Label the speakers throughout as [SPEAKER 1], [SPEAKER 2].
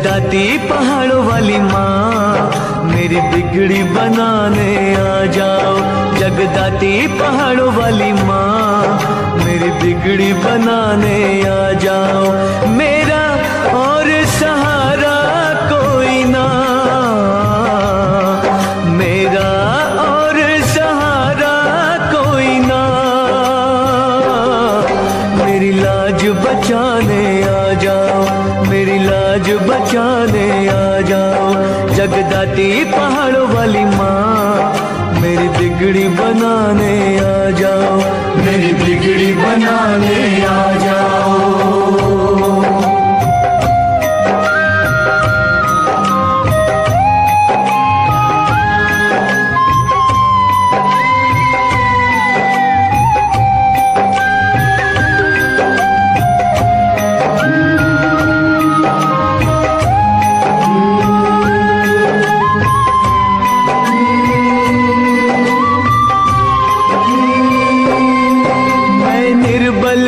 [SPEAKER 1] जगदाती पहाड़ों वाली माँ, मेरी बिगड़ी बनाने आ जाओ। जगदाती पहाड़ों वाली माँ, मेरी बिगड़ी बनाने आ जाओ। मेरा और सहारा कोई ना, मेरा और सहारा कोई ना, मेरी लाज बचाने आ जाओ, मेरी लाज बचाने आ जाओ। जगदाती पहाड़ों वाली माँ, मेरी बिगड़ी बनाने आ जाओ, मेरी बिगड़ी बनाने आ जाओ।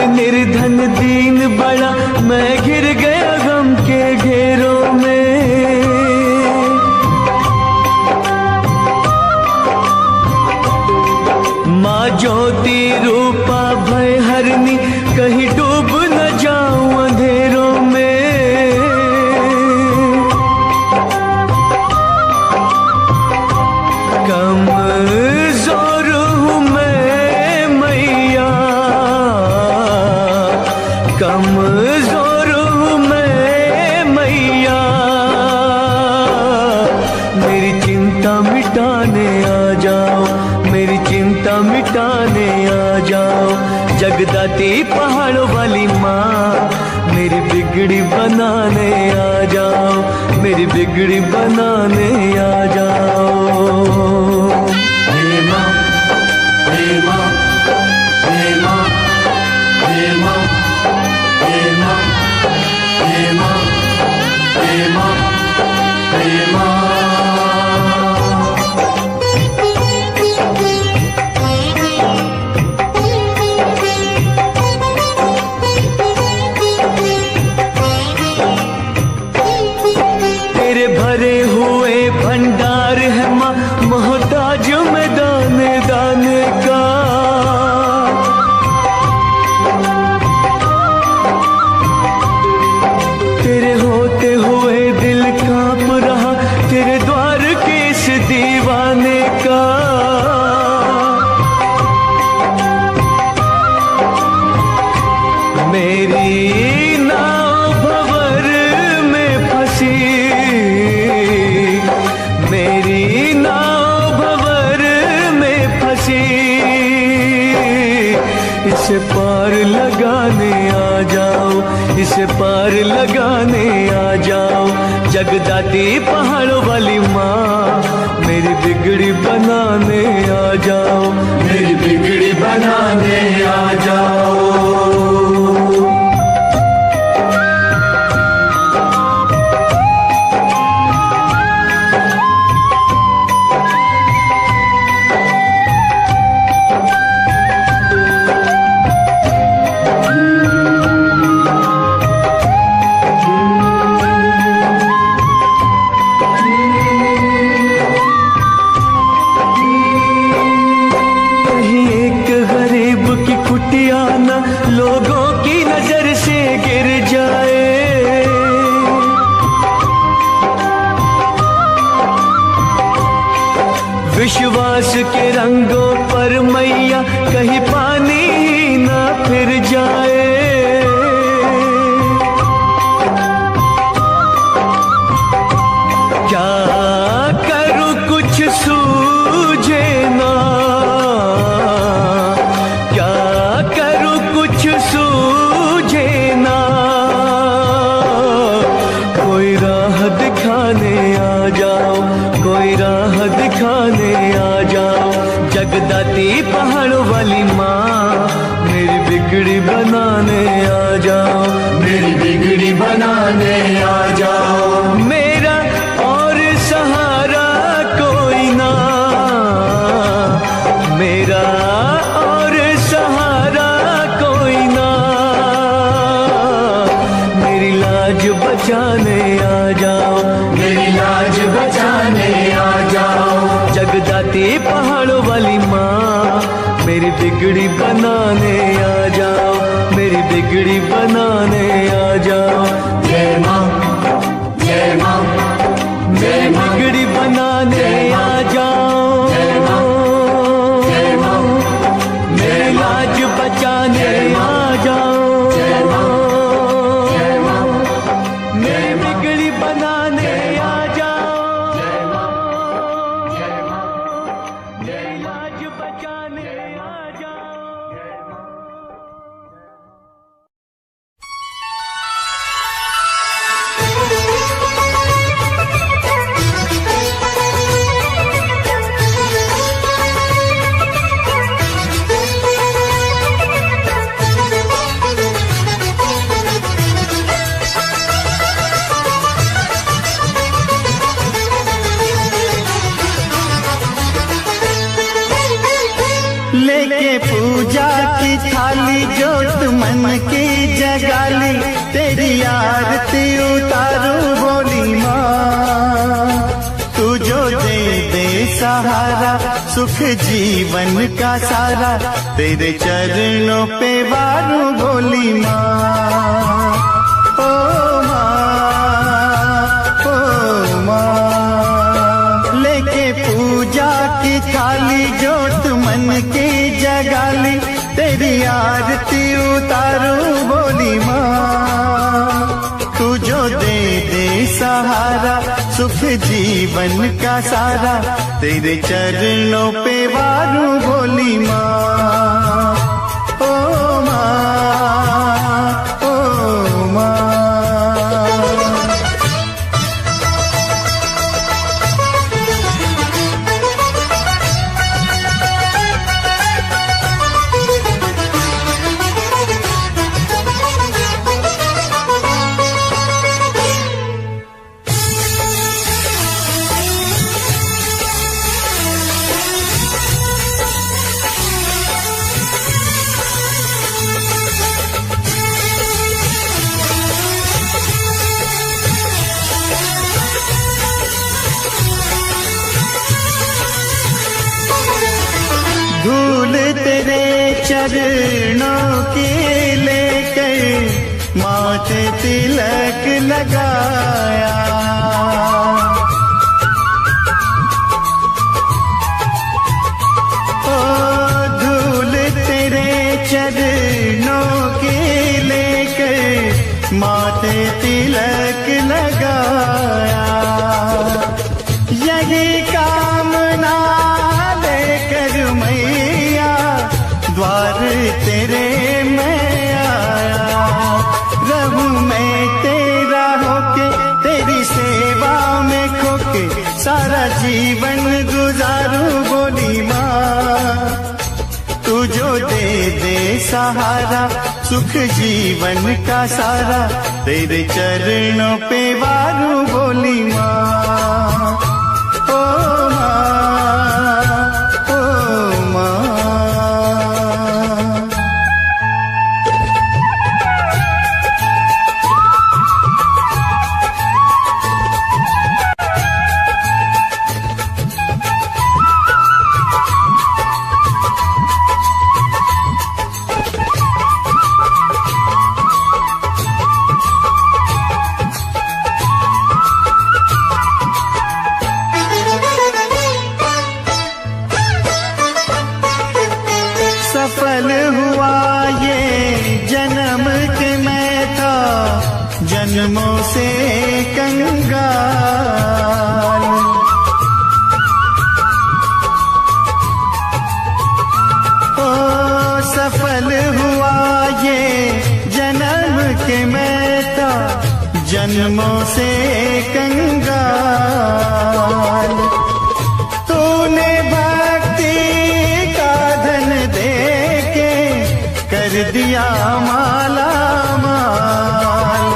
[SPEAKER 1] निर्धन दीन बड़ा, मैं घिर गया गम के घेरों में। माँ ज्योति रूपा भय हरनी, कहीं डूब न जाऊं अंधेरों में। कमजोर हूँ मैं मैया, कमजोर हूँ मैं मैया, मेरी चिंता मिटाने आ जाओ, मेरी चिंता मिटाने आ जाओ। जगदाती पहाड़ों वाली माँ, मेरी बिगड़ी बनाने आ जाओ, मेरी बिगड़ी बनाने आ जाओ। हे माँ, हे माँ, हे माँ, हे माँ, हे माँ, हे माँ, हे माँ, हे माँ। तेरे भरे हुए भंडार है माँ, मोहताज में दाने दाने का। तेरे होते हुए दिल कांप रहा, तेरे द्वार के इस दीवाने का। मेरी नाव भंवर में फंसी, मेरी नाव भंवर में फंसी, इसे पार लगाने आ जाओ, इसे पार लगाने आ जाओ। जगदाती पहाड़ों वाली माँ, मेरी बिगड़ी बनाने आ जाओ, मेरी बिगड़ी बनाने आ जाओ। लोगों की नजर से गिर जाए, विश्वास के रंगों पर मैया कहीं पानी ही ना फिर जाए। क्या करूं कुछ सूझे ना, सूझे ना, कोई राह दिखाने आ जाओ, कोई राह दिखाने आ जाओ। जगदाती पहाड़ों वाली माँ, मेरी बिगड़ी बनाने आ जाओ, मेरी बिगड़ी बनाने आ जाओ। मेरा और सहारा कोई ना, मेरा और सहारा कोई ना, मेरी लाज बचाने आ जा। बिगड़ी बनाने आ जाओ, मेरी बिगड़ी बनाने आ जाओ। जय माँ, जय माँ, मेरी बिगड़ी बनाने आ जाओ। जय माँ, जय माँ, मेरी लाज बचाने आ जाओ। जय माँ, जय माँ, मेरी बिगड़ी बनाने आ जाओ। जय माँ, जय माँ, मेरी लाज बचाने आ जाओ। जय माँ।
[SPEAKER 2] लेके पूजा की थाली जोत मन की जगाली, तेरी आरती उतारू बोली माँ। तू जो दे दे सहारा सुख जीवन का सारा, तेरे चरणों पे वारू बोली माँ। ओ माँ, ओ माँ, लेके पूजा की थाली जोत मन की जगाली, तेरी आरती उतारू बोली माँ। तू जो दे दे सहारा सुख जीवन का सारा, तेरे चरणों पे वारू बोली माँ। ओ माँ, ओ माँ। धूल तेरे चरणों की लेकर माथे तिलक लगाया। ओ धूल तेरे चरणों की लेकर माथे तिलक लगाया। यही कामना लेकर मैया द्वार तेरे में आया। रहूं मैं तेरा होके तेरी सेवा में खोके, सारा जीवन गुजारूं बोली माँ। तू जो दे दे सहारा सुख जीवन का सारा, तेरे चरणों पे वारू बोली माँ। ओ माँ, ओ माँ। सफल हुआ ये जन्म के मैं था जन्मों से कंगाल। ओ सफल हुआ ये जन्म के मैं था जन्मों से कंगाल। तूने भक्ति का धन दे के कर दिया माला माल।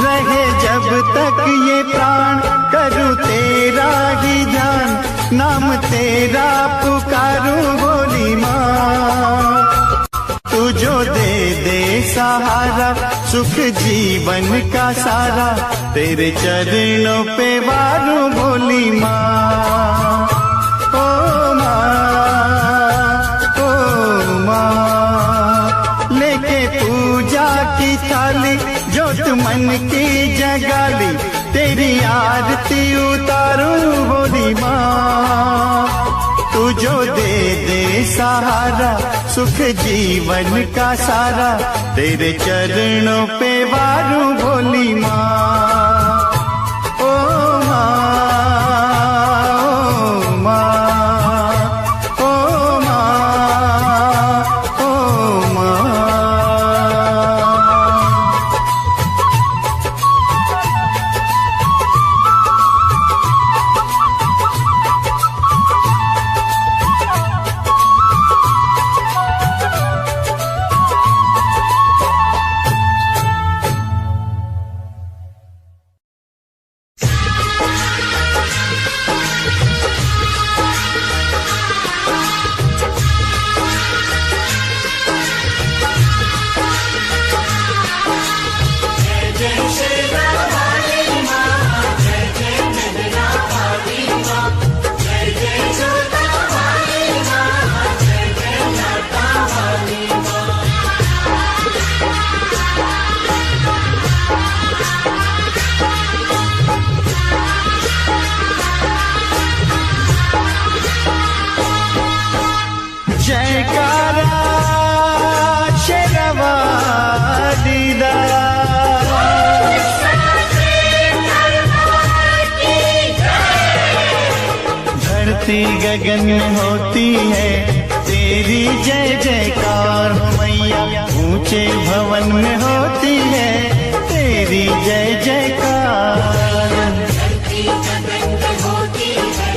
[SPEAKER 2] रहे जब तक ये प्राण करूँ तेरा ही ध्यान, नाम तेरा पुकारूं बोली माँ। तू जो दे दे सहारा सुख जीवन का सारा, तेरे चरणों पे वारूं बोली माँ। ओ माँ, ओ माँ। सुख जीवन का सारा तेरे चरणों पे वारूं भोली माँ। ओ माँ, ओ माँ, ओ माँ, ओ माँ। गगन में होती है तेरी जय जयकार हो मैया, ऊंचे भवन में होती है तेरी जय जयकार।
[SPEAKER 3] धरती गगन में होती है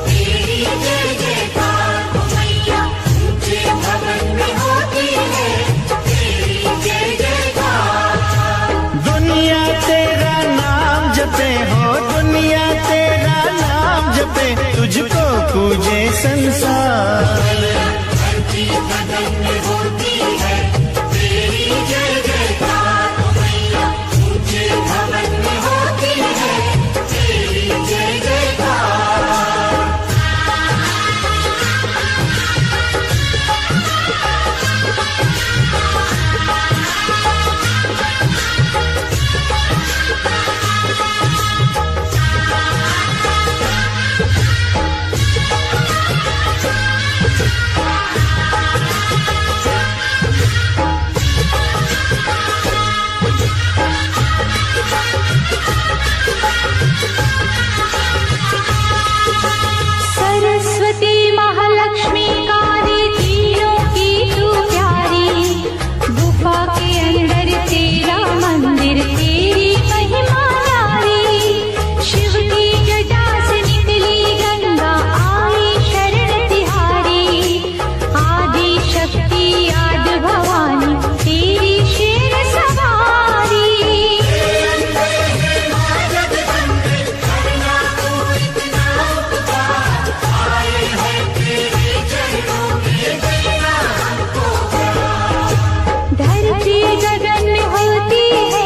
[SPEAKER 3] तेरी जय जयकार हो मैया, ऊंचे भवन में होती है तेरी जय जयकार।
[SPEAKER 2] दुनिया तेरा नाम जपे हो, दुनिया तेरा नाम जपे, तुझको पूजे संसार।
[SPEAKER 3] धरती गगन में होती है तेरी जय जयकार हो मैया, ऊंचे भवन में होती है तेरी जय जयकार।
[SPEAKER 4] सरस्वती महालक्ष्मी काली तीनों की तू प्यारी, गुफा के अंदर तेरा मंदिर तेरी महिमा न्यारी। शिव की जटा से निकली गंगा आई शरण तिहारी, आदि शक्ति आद भवानी तेरी शेर सवारी। धरती गगन में होती है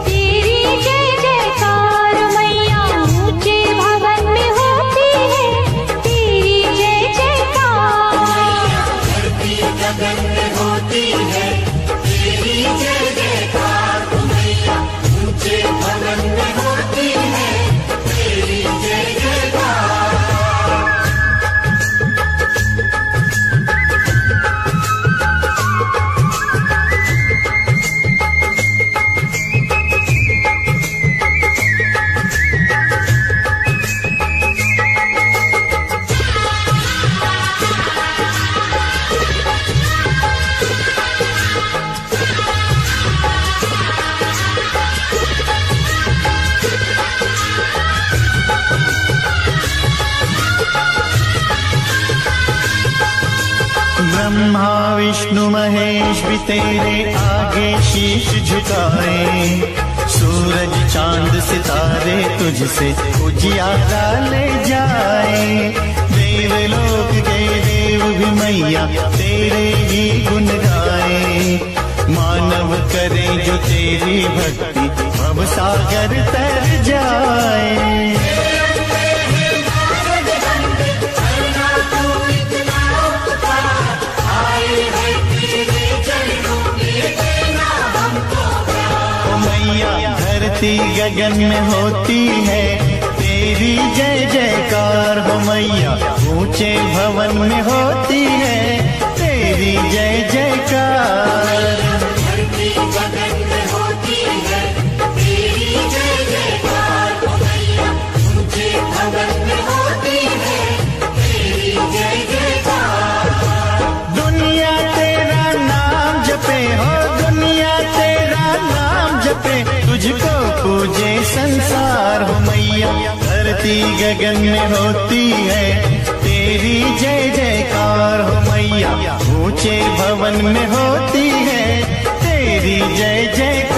[SPEAKER 4] तेरी जय जयकार मैया, ऊंचे भवन में होती है तेरी जय जयकार।
[SPEAKER 3] धरती गगन में होती है तेरी जय जयकार हो मैया, ऊंचे भवन में होती है तेरी जय जयकार।
[SPEAKER 2] ब्रह्मा विष्णु महेश भी तेरे आगे शीश झुकाए, सूरज चांद सितारे तुझसे उजियारा ले जाए। देवलोक के देव भी मैया तेरे ही गुण गाए, मानव करे जो तेरी भक्ति भव सागर तर जाए। धरती गगन में होती है तेरी जय जयकार हो मैया, ऊंचे भवन में होती है तेरी जय धरती गगन में होती है तेरी जय जयकार हो मैया। ऊंचे भवन में होती है तेरी जय जयकार।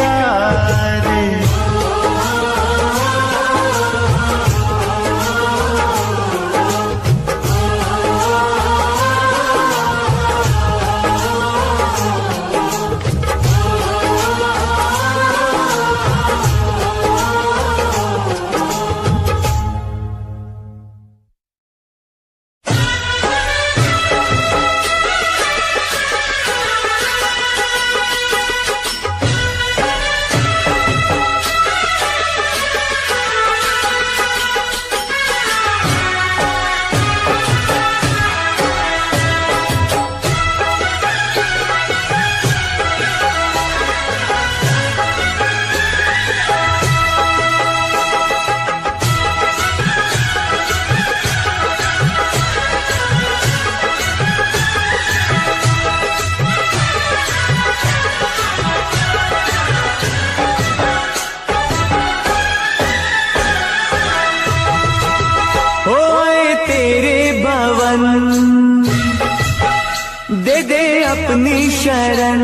[SPEAKER 1] दे दे अपनी शरण,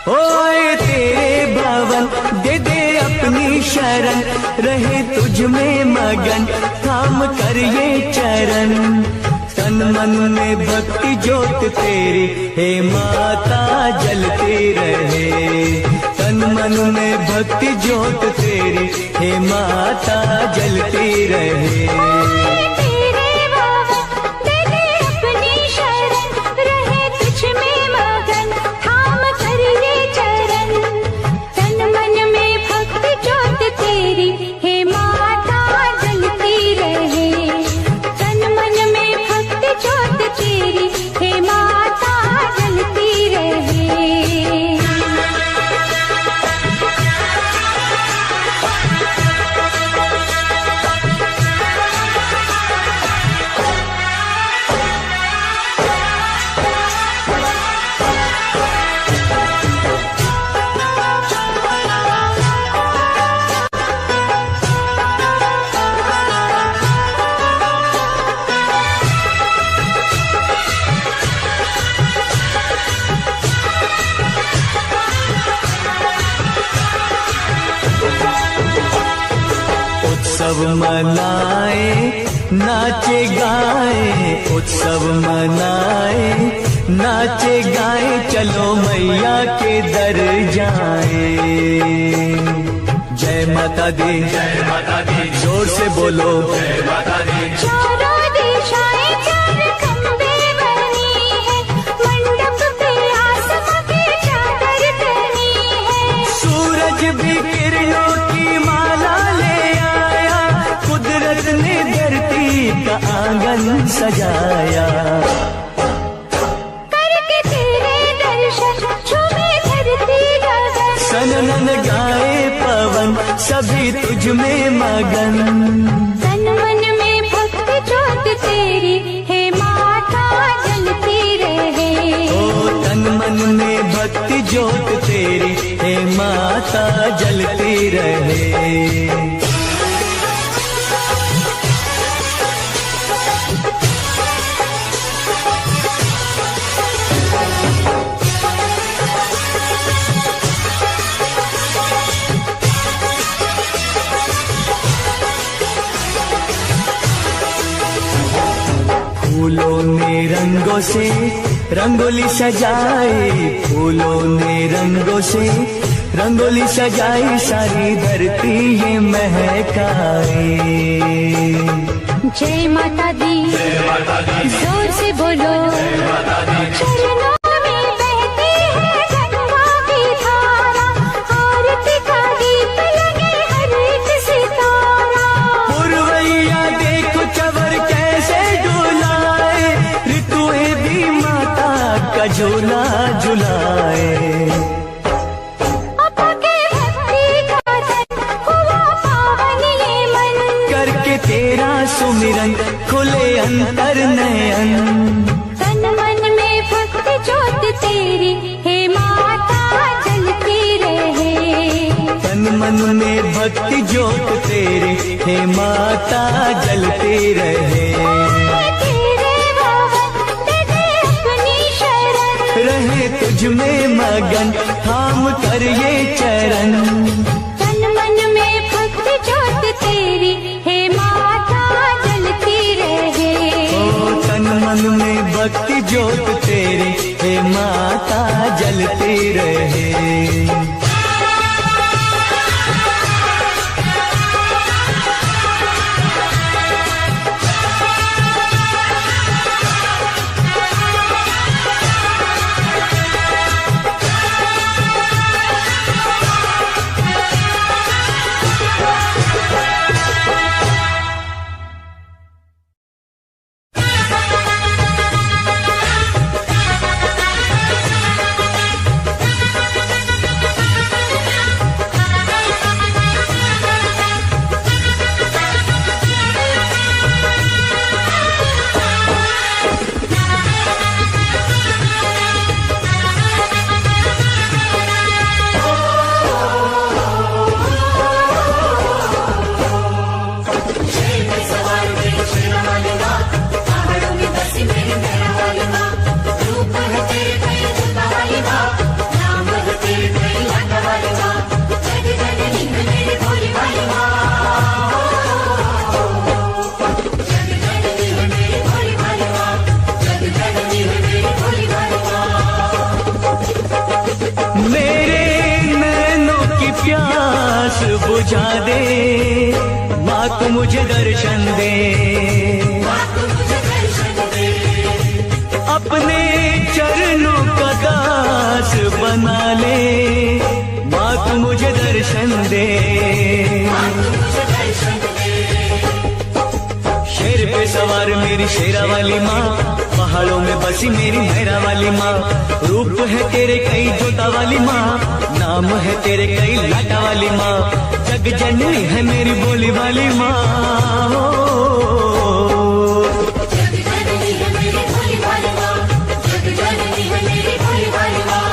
[SPEAKER 1] ओए तेरे भवन दे दे अपनी शरण, रहे तुझ में मगन थाम कर ये चरण। तन मन में भक्ति ज्योत तेरी हे माता जलती रहे, तन मन में भक्ति ज्योत तेरी हे माता जलती रहे। उत्सव मनाए नाचे गाए, उत्सव मनाए नाचे गाए, चलो मैया के दर जाए। जय माता दी, जय माता दी, जोर से बोलो जय माता दी। सूरज भी किरणों की माला ले आया, कुदरत ने धरती का आंगन सजाया।
[SPEAKER 4] करके तेरे दर्शन झूमे धरती गगन,
[SPEAKER 1] सनन गाए पवन सभी तुझ में मगन।
[SPEAKER 4] तन मन में भक्ति ज्योत तेरी हे माता जलती रहे,
[SPEAKER 1] ओ तन मन में भक्ति ज्योत तेरी हे माता जलती रहे। फूलों ने रंगों से रंगोली सजाई, फूलों ने रंगों से रंगोली सजाई, सारी धरती ये महकाए।
[SPEAKER 4] जय माता दी,
[SPEAKER 1] जय माता दी,
[SPEAKER 4] जोर से बोलो
[SPEAKER 1] जय माता दी।
[SPEAKER 4] चरणों में बहती है गंगा की धारा, आरती का दीप लगे हर एक सितारा।
[SPEAKER 1] पुरवैया देखो चवर कैसे डुलाए, ऋतुएं भी माता का झूला झुलाए। तेरा सुमिरन खुले अंतर नयन,
[SPEAKER 4] तन मन में भक्ति ज्योत तेरी हे माता जलती रहे,
[SPEAKER 1] तन मन में भक्ति ज्योत तेरे हे माता जलते रहे।
[SPEAKER 4] तेरे भवन दे दे अपनी शरण,
[SPEAKER 1] रहे तुझ में मगन थाम कर ये चरण।
[SPEAKER 4] तन मन में भक्ति ज्योत तेरी हे माता जलती रहे।
[SPEAKER 1] ओ तन मन में भक्ति ज्योत तेरे हे माता जलते रहे। बुझा दे माँ तू मुझे दर्शन दे, अपने चरणों का दास बना ले। माँ तू मुझे दर्शन दे, शेर पे सवार मेरी शेरा वाली माँ, पहाड़ों में बसी मेरी मेरा वाली माँ। रूप है तेरे कई जोता वाली माँ, नाम है तेरे कई लाटा वाली माँ। जग जननी है मेरी बोली वाली माँ।
[SPEAKER 3] जग जननी है मेरी भोली भाली माँ, जग जननी है मेरी भोली भाली माँ।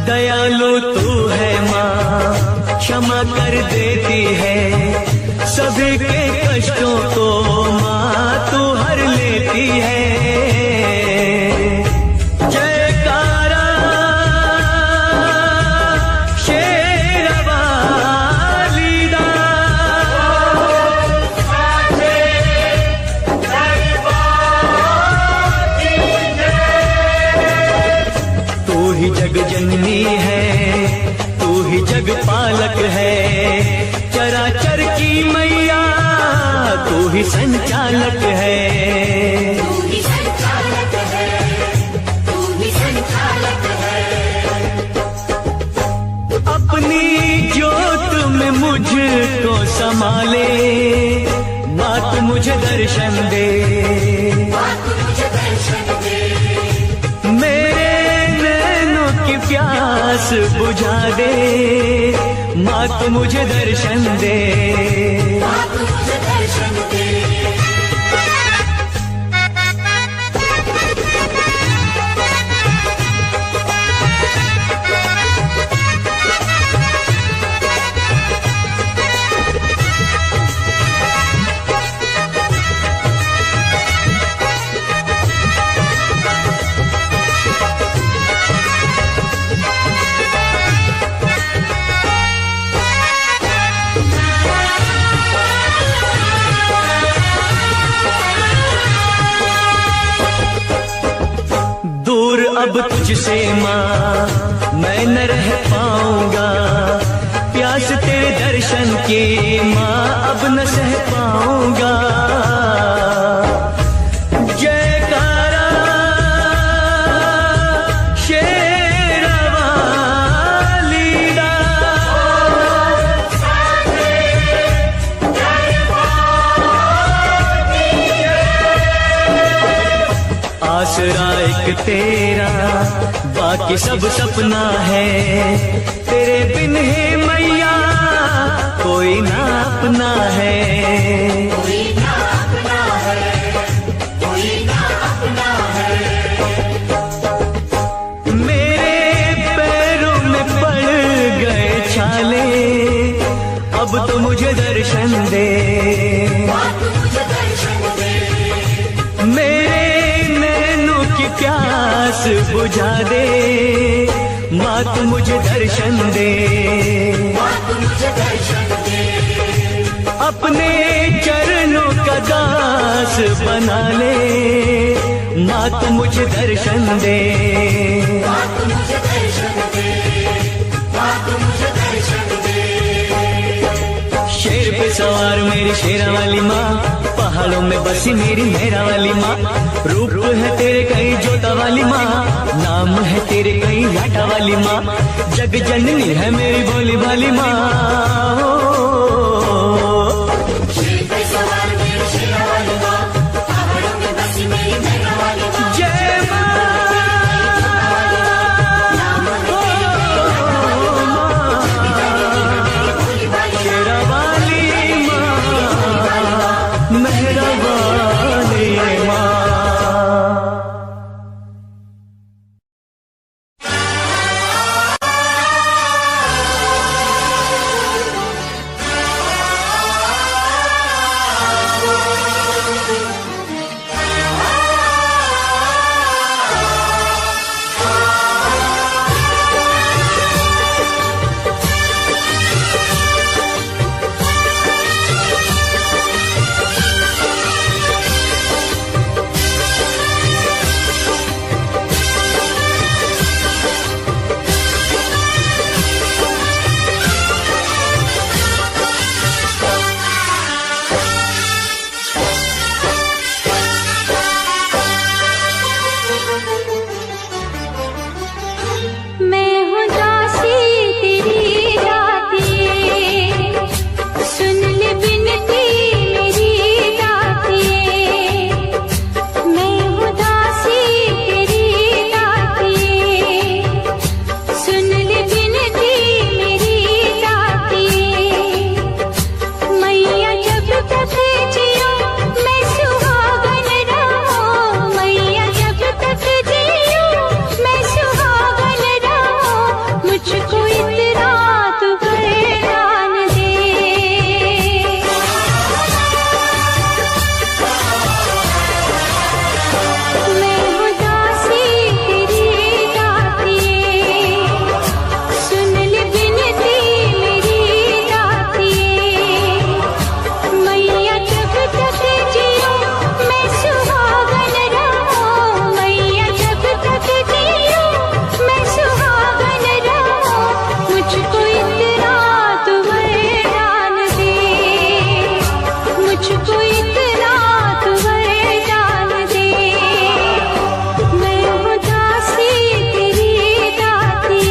[SPEAKER 1] दयालु तू है माँ, क्षमा कर देती है सभी के कष्टों को माँ तू हर लेती है। जयकारा शेर वाली दा, तू ही जग जननी है, तू ही जग पालक है। चराचर की मैया तू ही संचालक है।
[SPEAKER 3] तू ही संचालक है, तू ही संचालक है।
[SPEAKER 1] अपनी ज्योत में मुझको संभाले, माँ तू मुझे दर्शन दे।
[SPEAKER 3] माँ तू मुझे दर्शन दे,
[SPEAKER 1] मेरे नैनों की प्यास बुझा दे। माँ तू मुझे दर्शन दे।
[SPEAKER 3] माँ तू मुझे दर्शन दे।
[SPEAKER 1] दूर अब तुझसे माँ मैं न रह पाऊंगा, प्यास तेरे दर्शन की माँ अब न सह पाऊंगा। जयकारा शेरवाली दा, आसरा एक तेरा बाकी सब सपना है, तेरे बिन है मैया कोई ना अपना है।
[SPEAKER 3] कोई ना अपना है, कोई ना अपना है।
[SPEAKER 1] मेरे पैरों में पड़ गए छाले, अब तो मुझे दर्शन दे,
[SPEAKER 3] बात मुझे दर्शन दे।
[SPEAKER 1] मेरे नैनों की प्यास बुझा दे, माँ तू मुझे दर्शन दे,
[SPEAKER 3] बात मुझे दर्शन दे।
[SPEAKER 1] अपने चरणों का दास बना ले, माँ तू मुझे दर्शन दे।
[SPEAKER 3] बात मुझे दर्शन दे, बात मुझे दर्शन दे।
[SPEAKER 1] शेर पे सवार मेरी शेरा वाली माँ, पहाड़ों में बसी मेरी मेरा वाली माँ, रूप है तेरे कई जोता वाली माँ, नाम है तेरे कई लाटा वाली माँ, जग जननी है मेरी भोली भाली माँ।
[SPEAKER 3] शेर पे सवार मेरी शेरा वाली माँ, पहाड़ों में बसी मेरी मेरा वाली माँ।
[SPEAKER 1] जय माँ,
[SPEAKER 3] नाम है तेरे भोली भाली
[SPEAKER 1] शेरा वाली माँ, मेहरा वाली माँ।
[SPEAKER 4] मैं हूँ दासी तेरी दाती, सुन ले बिनती मेरी दाती। मैं हूँ दासी तेरी दाती, सुन ले बिनती मेरी दाती। मैया जब तक जियो मैं सुहागन रहूं, मैया जब तक जियो मैं सुहागन रहूं, मुझको इतना तू वरदान दे। मैं हूँ दासी तेरी दाती, सुन ले बिनती मेरी दाती। मैया जब तक जियो मैं सुहागन रहूं, मैया जब तक जियो मैं सुहागन रहूं, मुझको इतना तू वरदान दे, मुझको इतना तू वरदान दे। मैं हूँ दासी तेरी दाती।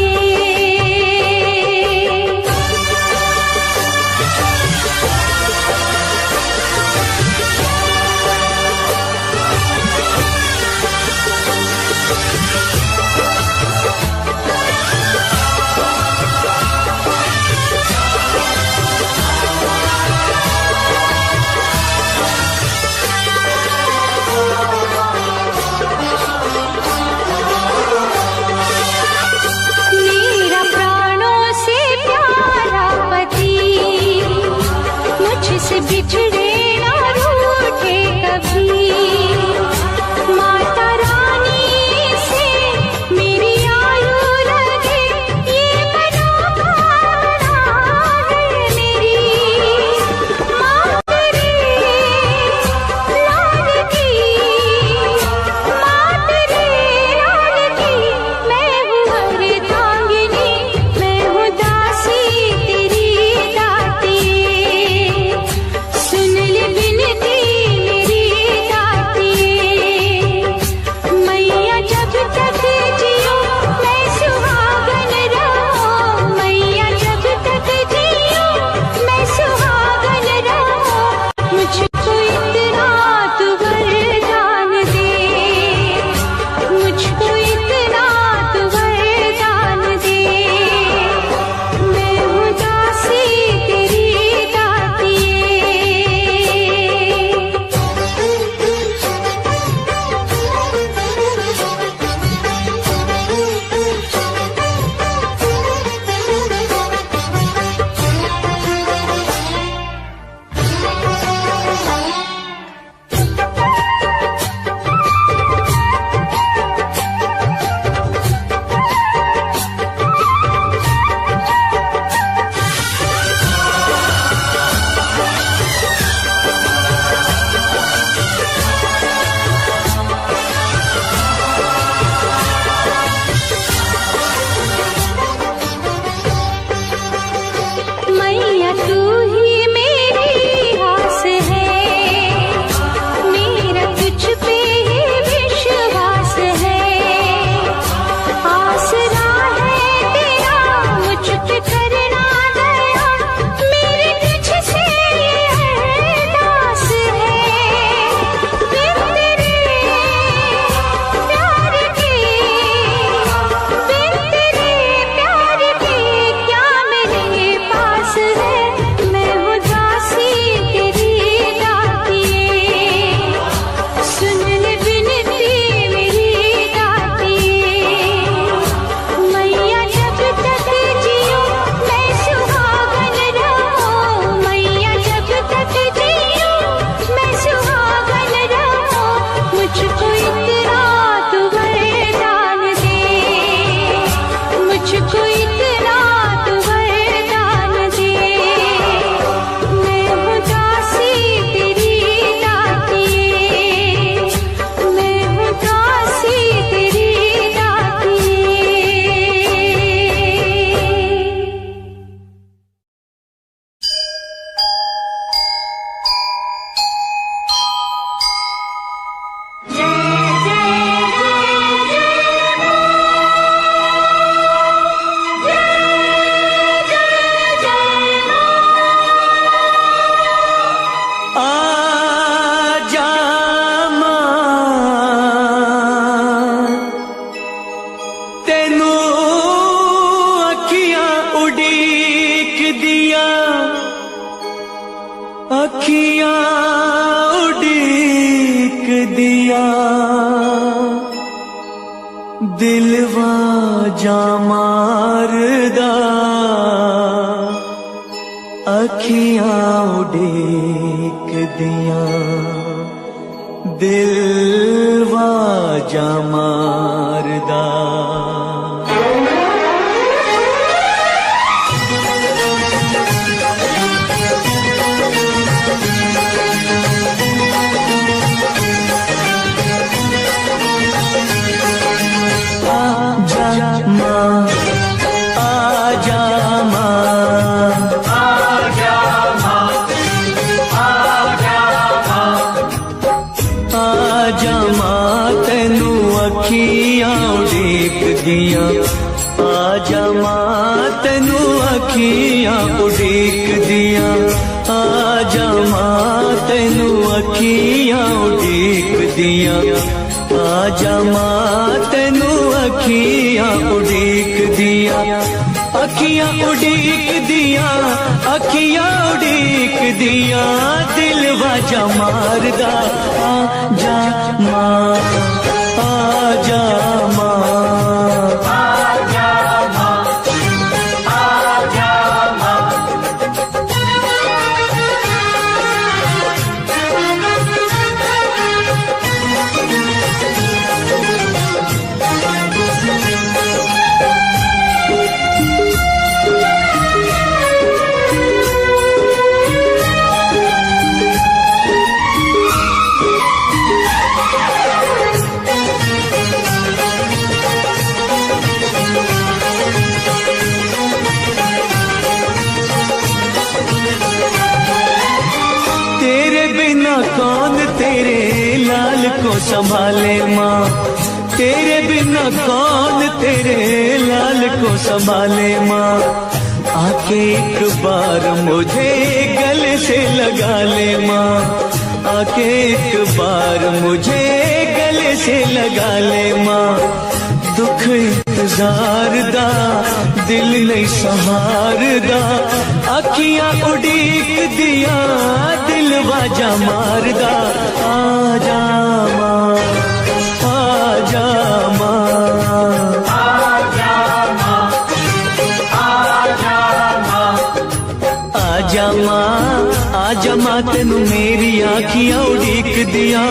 [SPEAKER 4] मेरा प्राणों से प्यारा पति, मुझसे बिछड़े ना रूठे कभी। माता रानी से मेरी आयु लगे, ये मनोकामना है मेरी। माँ तेरी लाल की, माँ तेरी लाल
[SPEAKER 1] अखियां उड़ीक दिया दिलवा जा मारदा अखियां उड़ीक दिया दिलवा जा मारदा आजा मां तैनू अखियां उड़ीक दिया आजा मां तैनू अखियां उड़ीक दिया आजा मां तैनू अखियां उड़ीक दिया अखियां उड़ीक दिया अखियां उड़ीक दिया दिल वाजा मारदा आजा मां आजा मां कौन तेरे लाल को संभाले माँ तेरे बिना कौन तेरे लाल को संभाले माँ आके एक बार मुझे गले से लगा ले माँ आके एक बार मुझे गले से लगा ले माँ दुख इंतजार दा दिल नहीं सहार दा अखियां उड़ीक दिया दिल वाजा मारदा आजा मां आजा मां आजा मां आजा मां आजा मां आजा मां तेनू मेरी आखियां उड़ीक दिया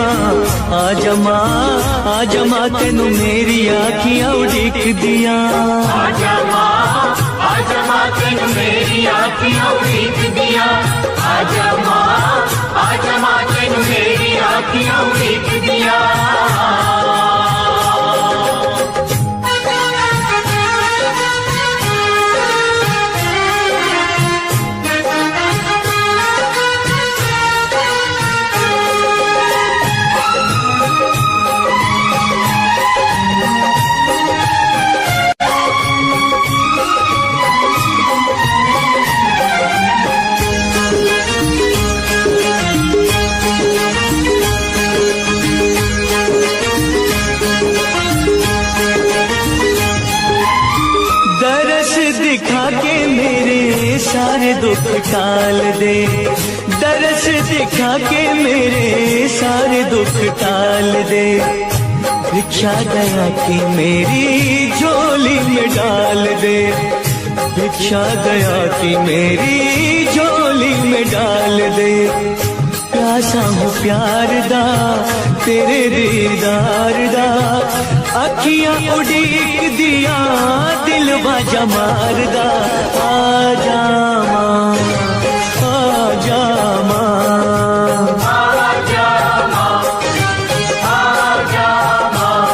[SPEAKER 1] आजा मां तेनू मेरी आखियां उड़ीक दिया
[SPEAKER 3] आजा मां तेनू मेरी आखियां उड़ीक दिया आजा मां तेनू मेरी आखियां उड़ीक दिया
[SPEAKER 1] दिखा के मेरे सारे दुख टाल दे दरस दिखा के मेरे सारे दुख टाल दे भिक्षा दया की मेरी झोली में डाल दे भिक्षा दया की मेरी झोली में डाल दे प्यासा हूँ प्यार दा तेरे दीदार दा अखियां उड़ीक दिया दिल वाजा मारदा आजा मां आजा मां आजा मां आजा मां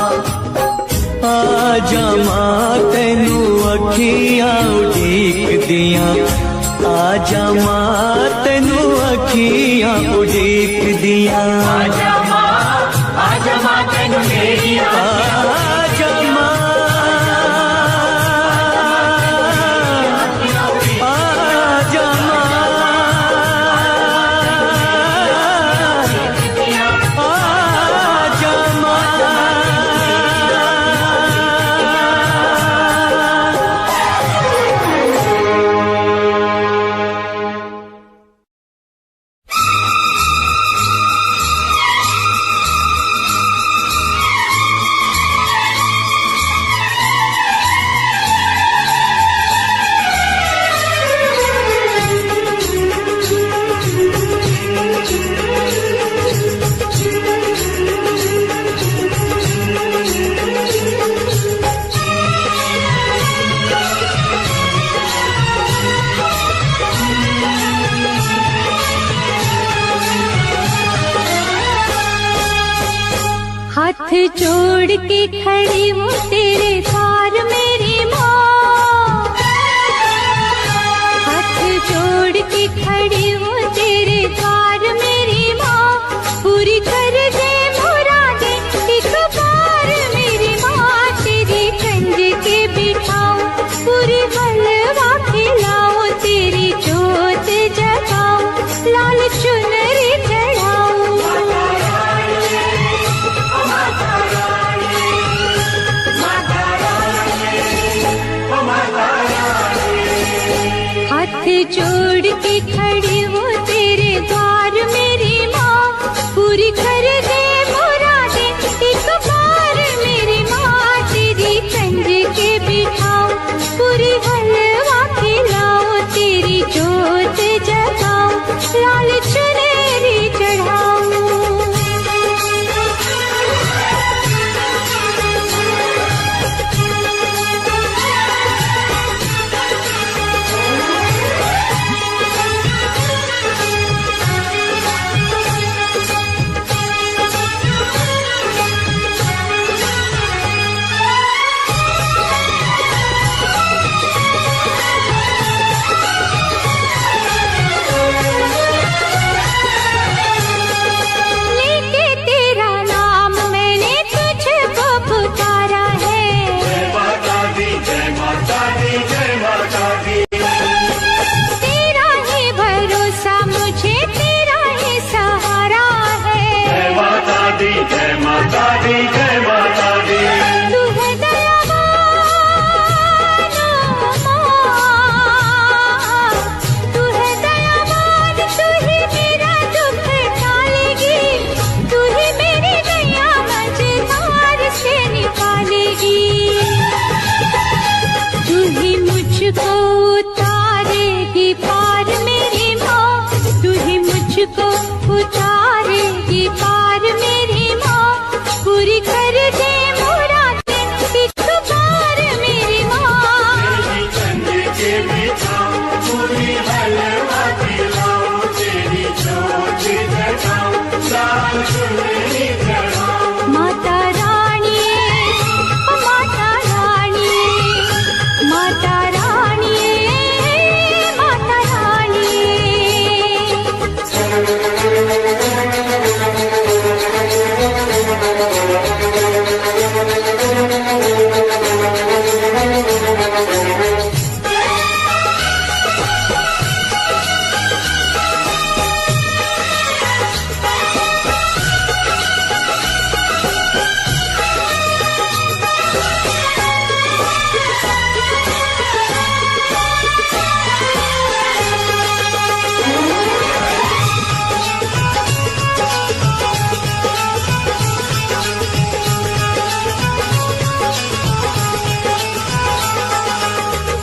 [SPEAKER 1] आजा मां तेनू अखियां उड़ीक दिया आजा मां तेनू अखियां उड़ीक दिया
[SPEAKER 3] आजा मां तेनू मेरी
[SPEAKER 1] आजा मां आजा मां आजा मां
[SPEAKER 4] जोड़ के खड़ी हूँ तेरे द्वार मेरी माँ, हाथ जोड़ के खड़ी हूँ तेरे द्वार मेरी माँ, पूरी कर दे मुरादें एक बार मेरी माँ, तेरी कंज के बिठाऊं पूरी हलवा खिलाऊं, तेरी जोत जगाऊं लाल चुनरी चढ़ाऊं। हाथ जोड़ के खड़ी हूँ तेरे द्वार मेरी माँ, पूरी कर दे मुरादें एक बार मेरी माँ, तेरी कंज के बिठाऊं पूरी हलवा खिलाऊं, तेरी जोत जगाऊं लाल चुनरी चढ़ाऊं। लेके तेरा नाम मैंने तुझको पुकारा है,
[SPEAKER 3] जय माता दी जय माता दी जय माता दी।
[SPEAKER 4] तेरा ही भरोसा मुझे तेरा ही सहारा है,
[SPEAKER 3] जय माता दी जय माता दी जय माता दी।
[SPEAKER 4] तू है दयावान माँ, तू है दयावान, तू ही मेरा दुख टालेगी, तू ही मेरी नैया मझधार से निकालेगी, तू ही मुझको उतारेगी पार मेरी माँ, तू ही मुझको उतारेगी पार मेरी माँ, पूरी कर दे मुरादें एक बार मेरी माँ।
[SPEAKER 3] तेरी कंज के बिठाऊं पूरी हलवा खिलाऊं, तेरी जोत जगाऊं लाल चुनरी चढ़ाऊं।
[SPEAKER 4] माता रानी, माता रानी, माता रानी, माता रानी।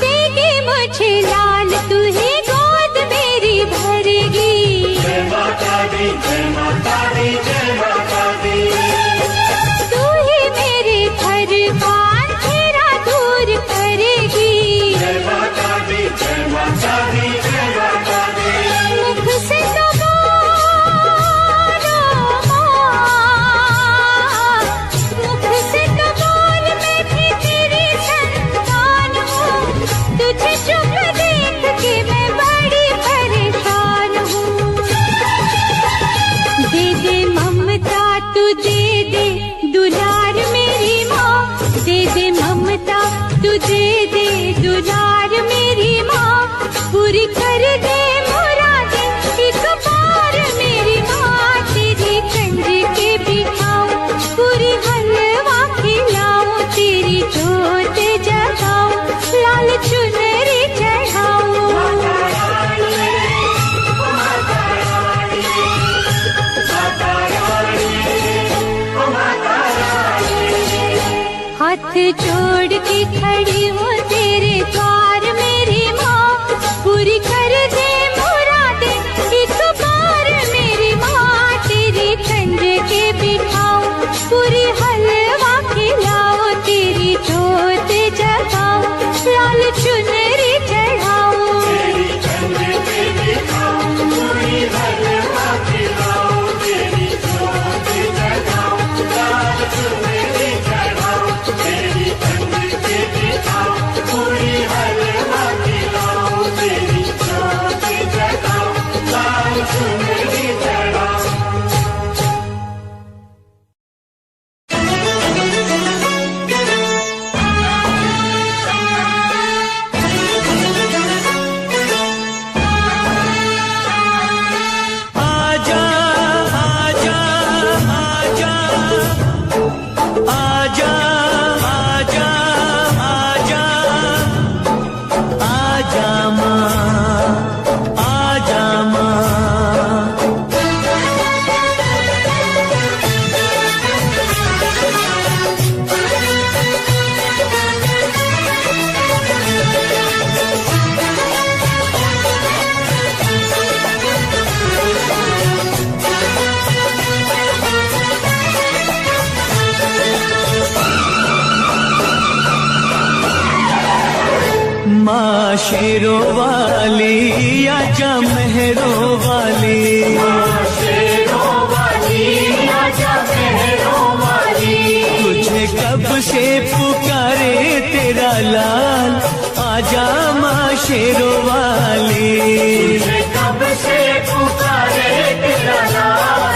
[SPEAKER 4] देगी मुझे लाल तू ही गोद मेरी भरेगी,
[SPEAKER 3] जय माता दी जय माता दी जय माता दी।
[SPEAKER 4] तू ही मेरे घर का अंधेरा दूर करेगी,
[SPEAKER 3] जय माता दी जय माता दी जय माता दी।
[SPEAKER 4] मुख से तो बोलो माँ, मुख से तो बोल मैं भी तेरी संतान हूँ, तुझे चुप देख के मैं बड़ी परेशान हूँ। दे दे ममता तू दे दे दुलार मेरी माँ, दे दे ममता तू दे दे दुलार मेरी माँ, पूरी कर दे मुरादें एक बार मेरी माँ, तेरी कंज के बिठाऊं पूरी हलवा खिलाऊं, तेरी जोत जगाऊं लाल चुनरी चढ़ाऊं। हाथ जोड़ के खड़ी हूँ तेरे द्वार मेरी माँ, पूरी कर दे मुरादें एक बार मेरी माँ, तेरी कंज के बिठाऊं पूरी हलवा खिलाऊं, तेरी जोत जगाऊं लाल चुनरी चढ़ाऊं।
[SPEAKER 3] तेरी कंज के बिठाऊं पूरी हलवा खिलाऊं, तेरी जोत जगाऊं लाल चुनरी
[SPEAKER 1] शेरों वाली आजा मेहरों वाली,
[SPEAKER 3] शेरों वाली आजा मेहरों वाली,
[SPEAKER 1] तुझे कब से पुकारे तेरा लाल आजा माँ शेरों वाली,
[SPEAKER 3] तुझे कब से पुकारे तेरा लाल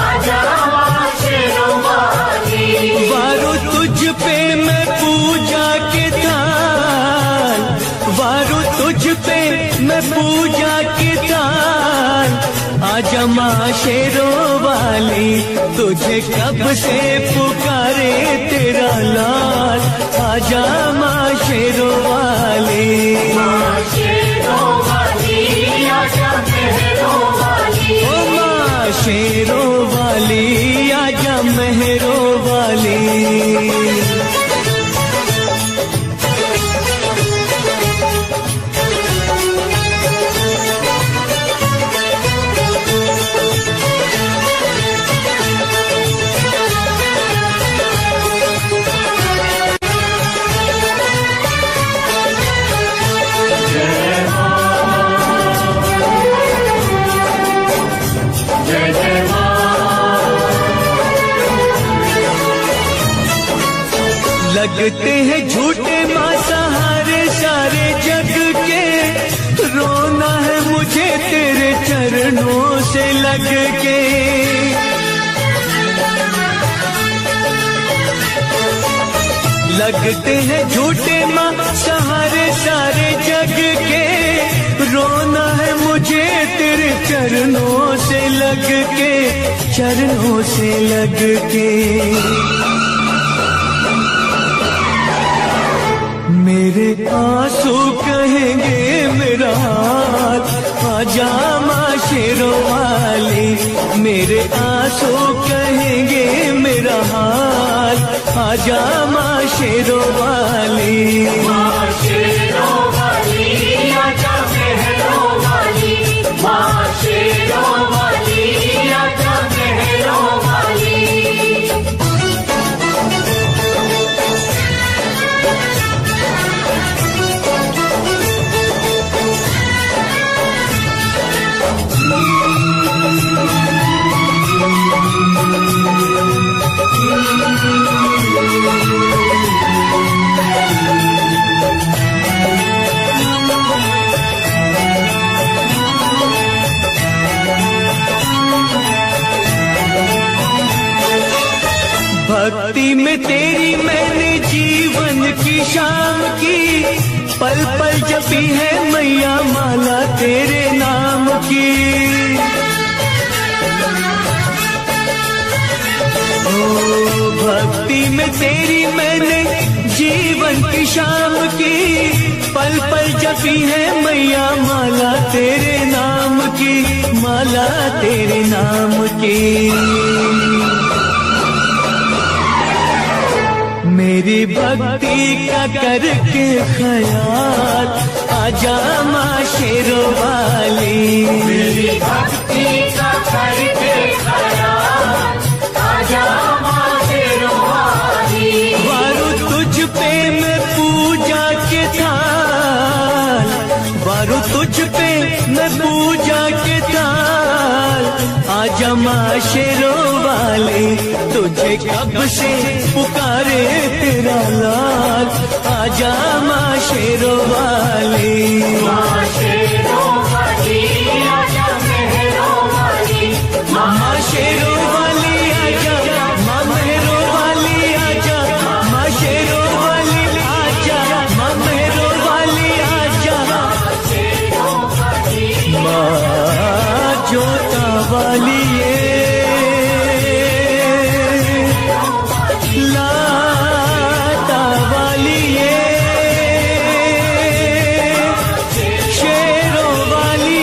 [SPEAKER 3] आजा माँ शेरों वाली,
[SPEAKER 1] वारो तुझ पे मैं पूजा के थाल, वारो तुझ पे मैं पूजा के थाल आजा माँ शेरों वाली, तुझे कब से पुकारे तेरा लाल आजा माँ शेरों वाली,
[SPEAKER 3] शेरों वाली आजा मेहरों वाली,
[SPEAKER 1] ओ माँ शेरों वाली आजा मेहरों वाली। लगते हैं झूठे माँ सहारे सारे जग के, रोना है मुझे तेरे चरणों से लग के, लगते हैं झूठे माँ सहारे सारे जग के, रोना है मुझे तेरे चरणों से लग के, चरणों से लग के। मेरे आंसू कहेंगे मेरा हाल आजा माँ शेरों वाली, मेरे आंसू कहेंगे मेरा हाल आजा माँ शेरों वाली,
[SPEAKER 3] शेरों वाली आजा मेहरों वाली, माँ शेरों वाली आजा मेहरों वाली।
[SPEAKER 1] भक्ति में तेरी मैंने जीवन की शाम की, पल पल जपी है मैया माला तेरे नाम की, ओ भक्ति में तेरी मैंने जीवन की शाम की, पल पल जपी है मैया माला तेरे नाम की, माला तेरे नाम की। मेरी भक्ति का करके ख्याल आजा माँ शेरों वाली,
[SPEAKER 3] मेरी भक्ति का करके ख्याल आजा माँ शेरों वाली,
[SPEAKER 1] वारू तुझ पे मैं पूजा के थाल, वारू तुझ पे मैं पूजा के थाल आजा माँ शेरों वाली, तुझे कब से पुकारे तेरा लाल आजा माँ शेरों वाली,
[SPEAKER 3] माँ शेरों वाली आजा मेहरों वाली,
[SPEAKER 1] माँ शेरों वाली आजा, माँ मेहरों वाली आजा, माँ शेरों वाली आजा, माँ मेहरों वाली आजा, माँ जोता वाली लाता वाली शेरों वाली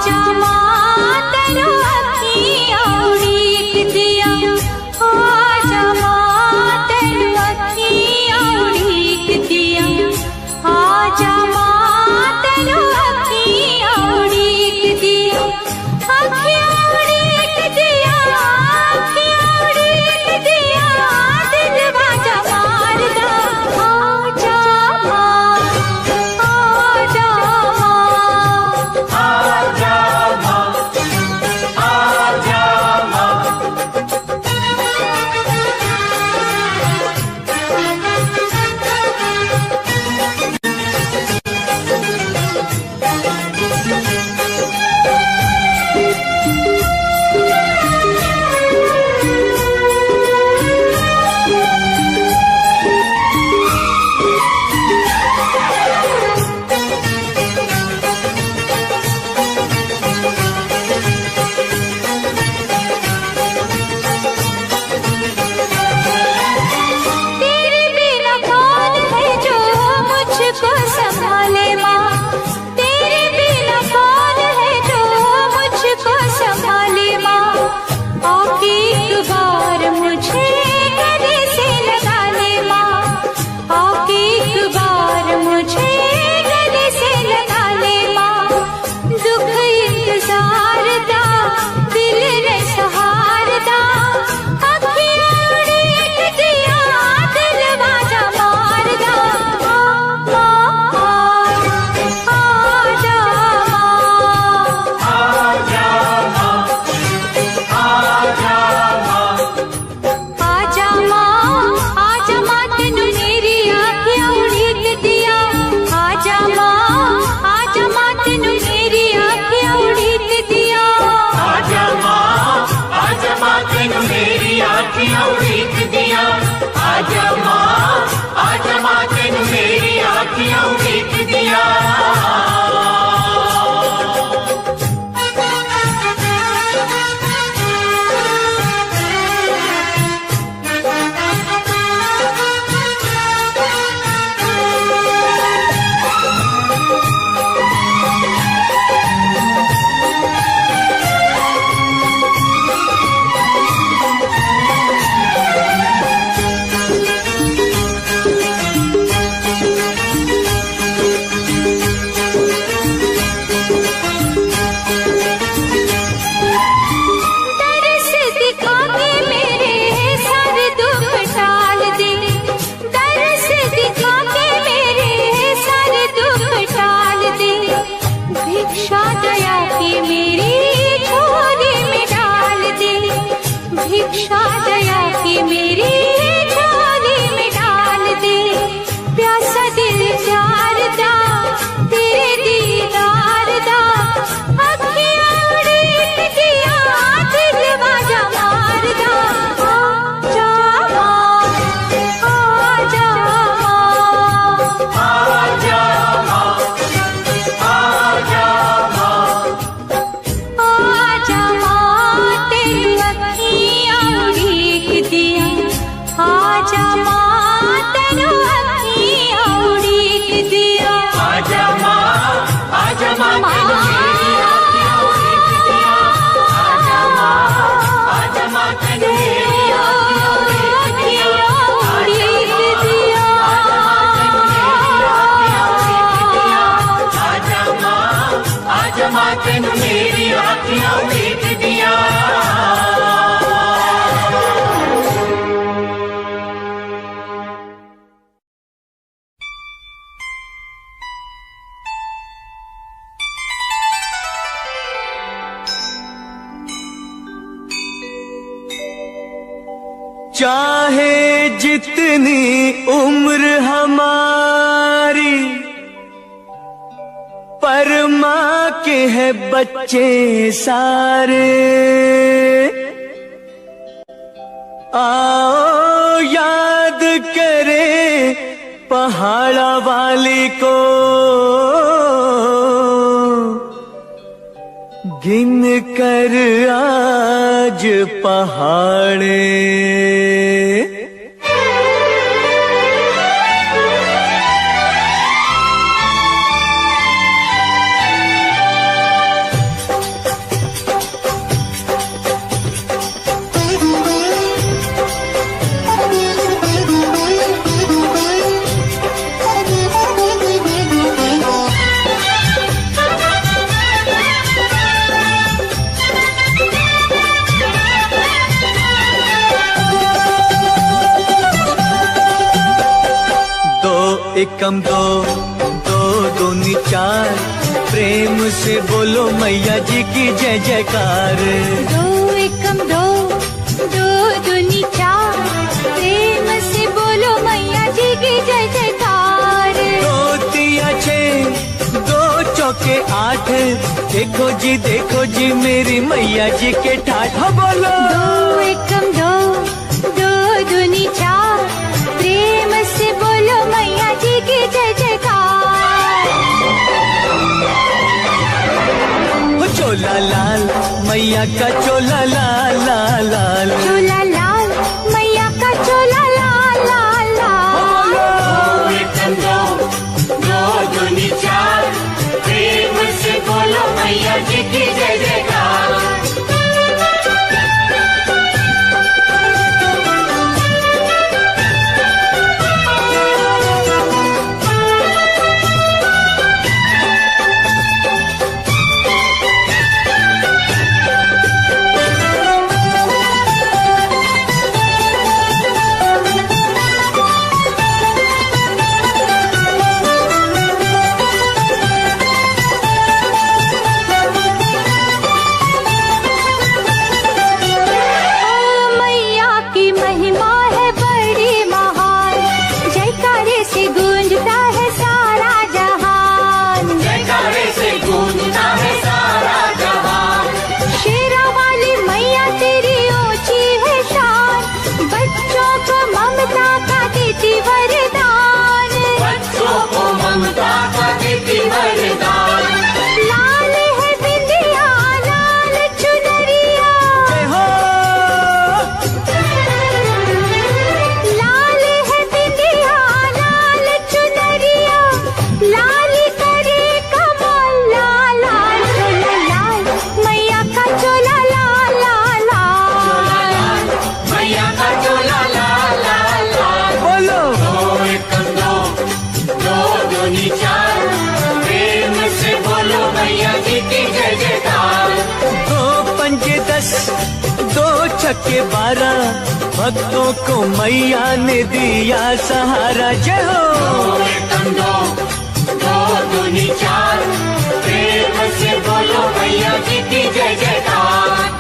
[SPEAKER 4] आजा माँ तेरो अखियाँ उड़ीक दिया, आजा माँ तेरो अखियाँ उड़ीक दिया, आजा माँ तेरो अखियाँ उड़ीक दिया, अखियाँ उड़ीक दिया, अखियाँ उड़ीक दिया, दिलवा जा मारदा, आजा माँ, आजा माँ,
[SPEAKER 3] आजा माँ, आजा माँ।
[SPEAKER 4] तेरे बिना कौन है जो मुझको संभाले माँ, तेरे बिना कौन है जो मुझको संभाले माँ, आके एक बार मुझे गले से लगा ले माँ, आके एक बार मुझे गले से लगा ले माँ, दुख इंतजार दा दिल रे सहार दा, अखियाँ उड़ीक दिया, दिलवा जा मार दा, आजा माँ,
[SPEAKER 3] आजा माँ, आजा माँ।
[SPEAKER 4] आजा माँ, आजा माँ तेनू मेरी आँखियाँ उड़ीक दिया, आजा माँ, आजा माँ तेनू मेरी आँखियाँ उड़ीक दिया,
[SPEAKER 3] आजा माँ, आजा माँ तेनू मेरी आँखियाँ उड़ीक दिया, आजा माँ, आजा माँ तेनू मेरी आँखियाँ उड़ीक दिया।
[SPEAKER 4] तरस दिखा के मेरे सारे दुख टाल दे, तरस दिखा के मेरे सारे दुख टाल दे, भिक्षा दया की मेरी झोली में डाल दे, भिक्षा दया की मेरी झोली में डाल दे, प्यासा दिल प्यार दा तेरे दीदार दा, अखियाँ उड़ीक दिया, दिलवा जा मार दा, आजा माँ, आजा माँ,
[SPEAKER 3] आजा माँ, आजा माँ।
[SPEAKER 4] आजा माँ तेरी अखियाँ उड़ीक दिया, आजा माँ तेरी अखियाँ उड़ीक दिया,
[SPEAKER 3] आजा माँ, आजा माँ तेनू मेरी आँखियाँ उड़ीक दिया, आजा माँ, आजा माँ तेनू मेरी आँखियाँ उड़ीक दिया,
[SPEAKER 4] उड़ीक दिया,
[SPEAKER 3] आजा माँ, आजा माँ तेनू मेरी आँखियाँ उड़ीक दिया।
[SPEAKER 1] चाहे जितनी उम्र हमारी, पर माँ के हैं बच्चे सारे, आओ याद करें पहाड़ा वाली को, गिन कर आज पहाड़े। एकम दो, दो दूनी चार, प्रेम से बोलो मैया जी की जय जयकार।
[SPEAKER 4] दो एकम दो, दो दूनी चार, प्रेम से बोलो मैया जी की जय जयकार।
[SPEAKER 1] दो तिया छः, दो चौके आठ, देखो जी मेरी मैया जी के ठाठ। बोलो
[SPEAKER 4] दो एकम दो, दो दूनी चार, प्रेम से बोलो मैया जी की जय जयकार।
[SPEAKER 1] चोला लाल मैया का चोला लाल लाल लाल,
[SPEAKER 4] चोला लाल मैया का चोला लाल लाल लाल।
[SPEAKER 3] दो एकम दो, दो दूनी चार, प्रेम से बोलो मैया जी की जय जयकार।
[SPEAKER 1] छक्के 12, भक्तों को मैया ने दिया सहारा। जय हो।
[SPEAKER 3] दो एकम दो, दो दूनी चार, प्रेम से बोलो मैया जी की जय जयकार।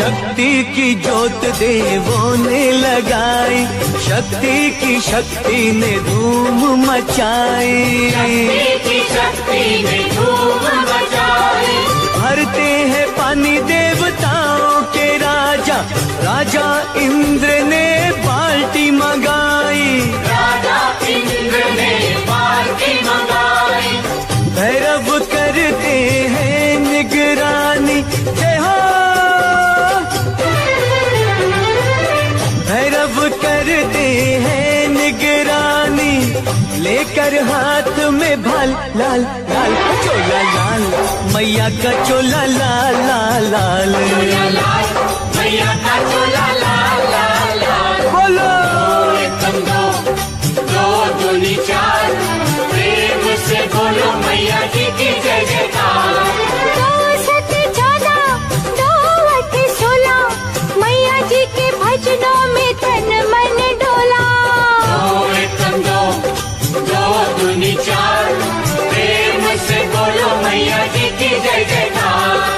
[SPEAKER 1] शक्ति की जोत देवों ने लगाई, शक्ति की शक्ति ने धूम मचाई,
[SPEAKER 3] शक्ति की शक्ति ने धूम मचाई।
[SPEAKER 1] भरते हैं पानी देवताओं के राजा, राजा इंद्र ने बाल्टी मंगाई,
[SPEAKER 3] राजा इंद्र ने बाल्टी मंगाई।
[SPEAKER 1] भैरव करते हैं निगरानी। जय हो। भैरव करते हैं निगरानी, लेकर हाथ में भाल लाल लाल, चोला लाल मैया का चोला लाल लाल लाल,
[SPEAKER 3] चोला लाल मैया का चोला लाल लाल लाल।
[SPEAKER 1] बोलो
[SPEAKER 3] दो एकम दो, दो दूनी चार, प्रेम से बोलो मैया जी की जय जयकार।
[SPEAKER 4] दो सत 14, दो अठ 16, मैया जी के भजनों में तन मन डोला।
[SPEAKER 3] दो एकम दो, दो दूनी चार, प्रेम से बोलो मैया जी की जय जयकार।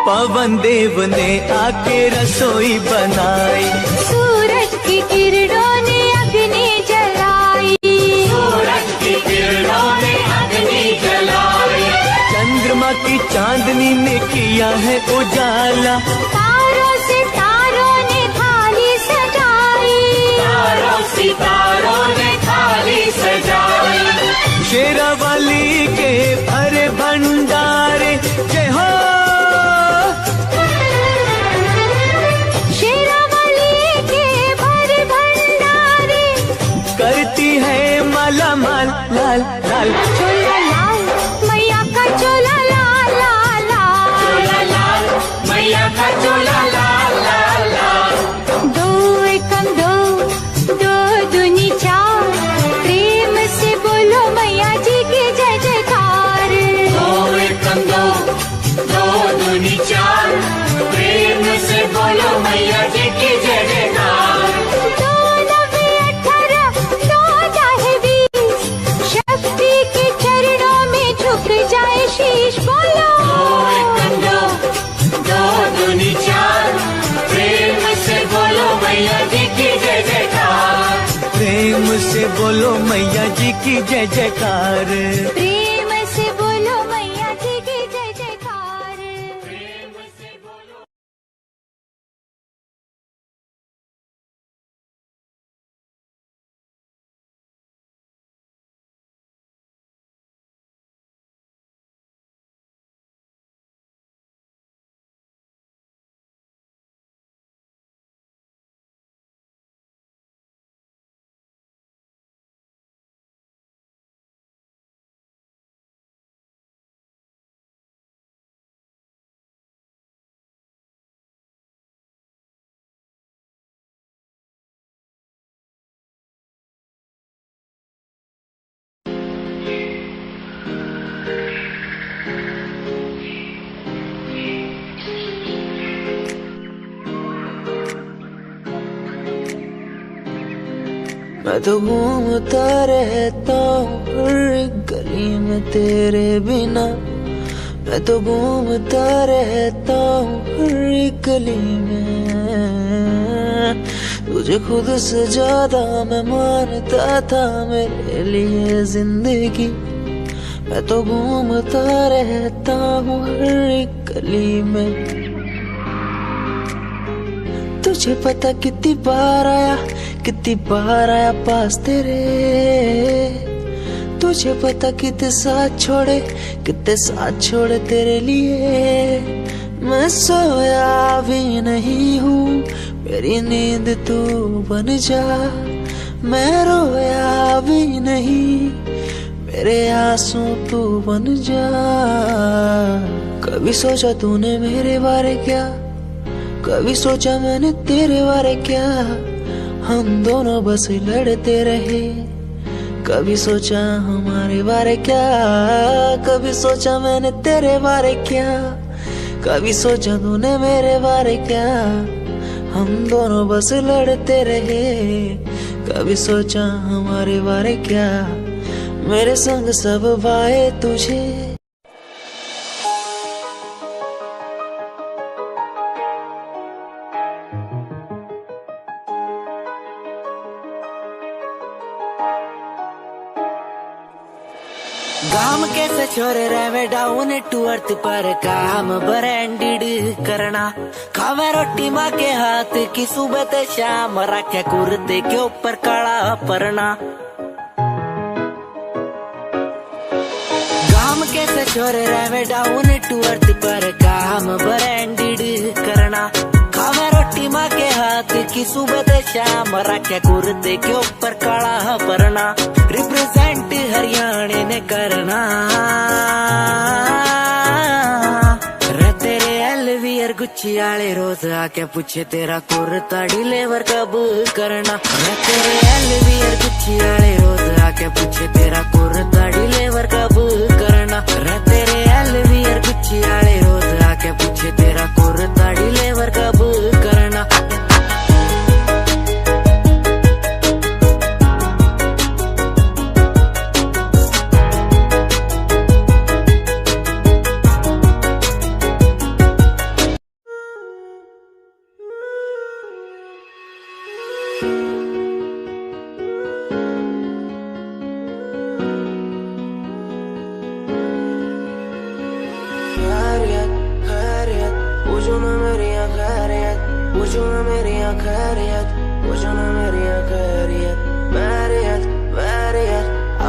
[SPEAKER 1] पवन देव ने आके रसोई बनाई,
[SPEAKER 4] सूरज की किरणों ने अग्नि जलाई,
[SPEAKER 3] सूरज की किरणों ने अग्नि जलाई।
[SPEAKER 1] चंद्रमा की चांदनी ने किया है उजाला,
[SPEAKER 4] तारों
[SPEAKER 1] करती है माला माल लाल लाल।
[SPEAKER 4] चोला लाल मैया का चोला लाल लाल लाल।
[SPEAKER 3] चोला लाल मैया का चोला लाल लाल लाल।
[SPEAKER 4] दो एकम दो, दो दूनी चार, प्रेम से बोलो मैया जी की जय जयकार।
[SPEAKER 3] दो एकम दो, दो दूनी चार, प्रेम से बोलो मैया जी की जय जयकार।
[SPEAKER 4] दो नवे 18, दो चाहे 20, शक्ति के चरणों में झुक जाए शीश। बोलो
[SPEAKER 3] दो एकम दो, दो दूनी चार, प्रेम से बोलो मैया जी की जय जयकार।
[SPEAKER 1] प्रेम से बोलो मैया जी की जय जयकार।
[SPEAKER 4] प्रेम से बोलो मैया जी की जय जयकार।
[SPEAKER 3] प्रेम से बोलो।
[SPEAKER 1] मैं तो घूमता रहता हूँ हर एक गली में तेरे बिना। मैं तो घूमता रहता हूँ हर एक गली में। तुझे खुद से ज्यादा मैं मानता था मेरे लिए जिंदगी। मैं तो घूमता रहता हूँ हर एक गली में। तुझे पता कितनी बार आया पास तेरे। तुझे पता कितने साथ छोड़े तेरे लिए। मैं सोया भी नहीं हूँ, मेरी नींद तू बन जा। मैं रोया भी नहीं, मेरे आंसू तू बन जा। कभी सोचा तूने मेरे बारे क्या, कभी सोचा मैंने तेरे बारे क्या। हम दोनों बस लड़ते रहे। कभी सोचा हमारे बारे क्या, कभी सोचा मैंने तेरे बारे क्या। कभी सोचा तूने मेरे बारे क्या। हम दोनों बस लड़ते रहे। कभी सोचा हमारे बारे क्या। मेरे संग सब वाए तुझे।
[SPEAKER 5] काम कैसे छोरे रहे डाउन टू अर्थ पर काम ब्रांडेड करना। खावे रोटी माँ के हाथ की सुबह ते शाम, रखे कुर्ते के ऊपर काला परना। काम कैसे छोरे रहे डाउन टू अर्थ पर काम ब्रांडेड करना। खावे रोटी माँ के हाथ की सुबह ते शाम, रखे कुर्ते के ऊपर काला परना। रिप्रेजेंट हरियाणा ने करना। रे तेरे एलवीआर गुच्ची आले रोज आके पूछे तेरा कुर्ता डिलीवर कब करना। रे तेरे एलवीआर गुच्ची आले रोज आके पूछे तेरा कुर्ता डिलीवर कब करना। रे तेरे एलवीआर गुच्ची आले रोज आके पूछे तेरा कुर्ता डिलीवर कब करना।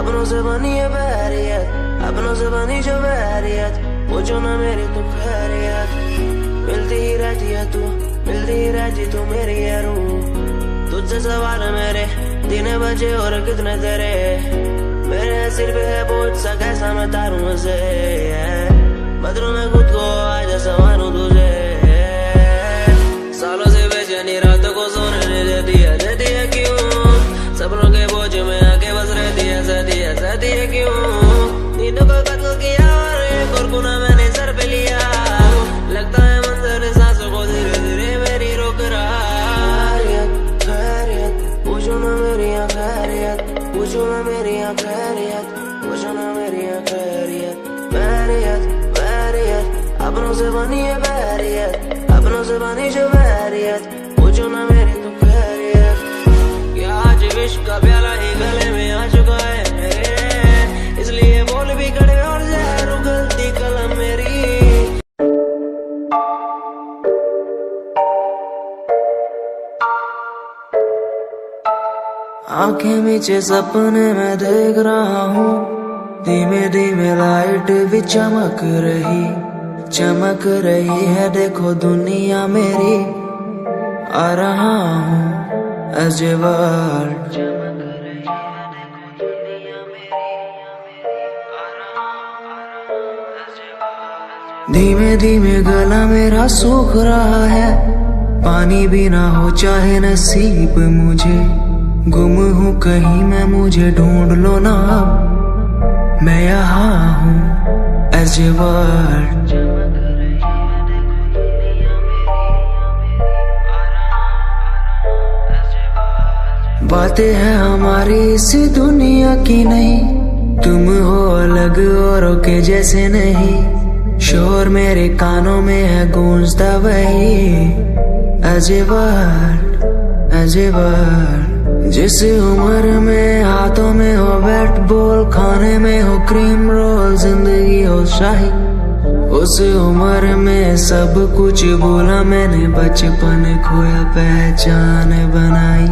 [SPEAKER 5] अपनों से बनी है बैरियत, अपनों से बनी जो बैरियत, पूछो ना मेरी तो खैरियत। मिलती ही रहती है तू, मिलती ही रहती तू मेरी है रूह। तुझसे सवाल मेरे दिन बजे और कितने तेरे, मेरे सिर पे है बोझ सा कैसा मैं तारूं उसे, बदलूं मैं खुद को आज संवारूं तुझे। सालों से बेचैनी रात को सोने ने दे दिया क्यों, सपनों के बोझ में आके बस रहती है क्यों, नींदों को कत्ल किया और एक और गुनाह मैंने सर पे लिया, लगता है मंजर सांसों को धीरे धीरे मेरी रोक रहा। खैरियत पूछो ना मेरी खैरियत, पूछो ना मेरी खैरियत, पूछो ना मेरी खैरियत। बैरियत अपनों से बनी है बैरियत, अपनों से बनी जो बैरियत, पूछो ना मेरी तो खैरियत। क्या आज विश्व का प्याला ही गले में आ चुका है मेरे, इसलिए बोल भी कड़े और जहर उगलती कलम मेरी। आंखें नीचे सपने में देख रहा हूँ, धीमे धीमे लाइट भी चमक रही है, देखो दुनिया मेरी, आ रहा हूँ as a world। धीमे धीमे गला मेरा सूख रहा है, पानी भी ना हो चाहे नसीब मुझे, गुम हूँ कहीं मैं मुझे ढूंढ लो ना अब, मैं यहाँ हूँ as a world। बातें हैं हमारी इसी दुनिया की नहीं, तुम हो अलग औरों के जैसे नहीं, शोर मेरे कानों में है गूंजता वही as a word। जिस उम्र में हाथों में हो बैट बॉल, खाने में हो क्रीम रोल, जिंदगी हो शाही, उस उम्र में सब कुछ भूला मैंने, बचपन खोया पहचान बनाई।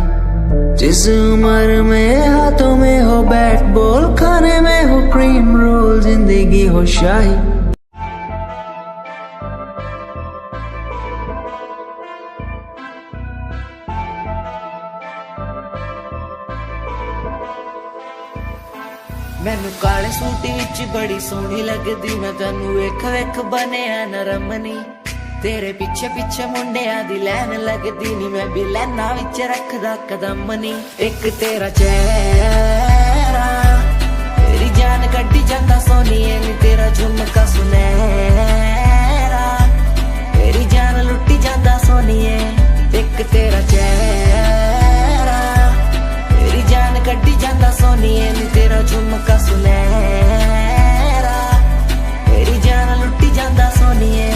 [SPEAKER 5] जिस उम्र में हाथों में हो बैट बॉल, खाने में हो क्रीम रोल, जिंदगी हो शाही। मैनू काले सूट विच बड़ी सोहनी लगदी, मैं तैनू वेख वेख बनिया नरमनी, तेरे पीछे पीछे मुंडिया दी लैन लगदी नी, मैं भी लैना विच रखदा कदम नी। एक तेरा चेहरा तेरी जान कड्डी जांदा सोनिए नी, तेरा झुमका सुनहरा तेरी जान लुट्टी जांदा सोनिए। एक तेरा चेहरा तेरी जान कड्डी जांदा सोनिए नी, तेरा झुमका सुनहरा तेरी जान लुट्टी जांदा सोनिए।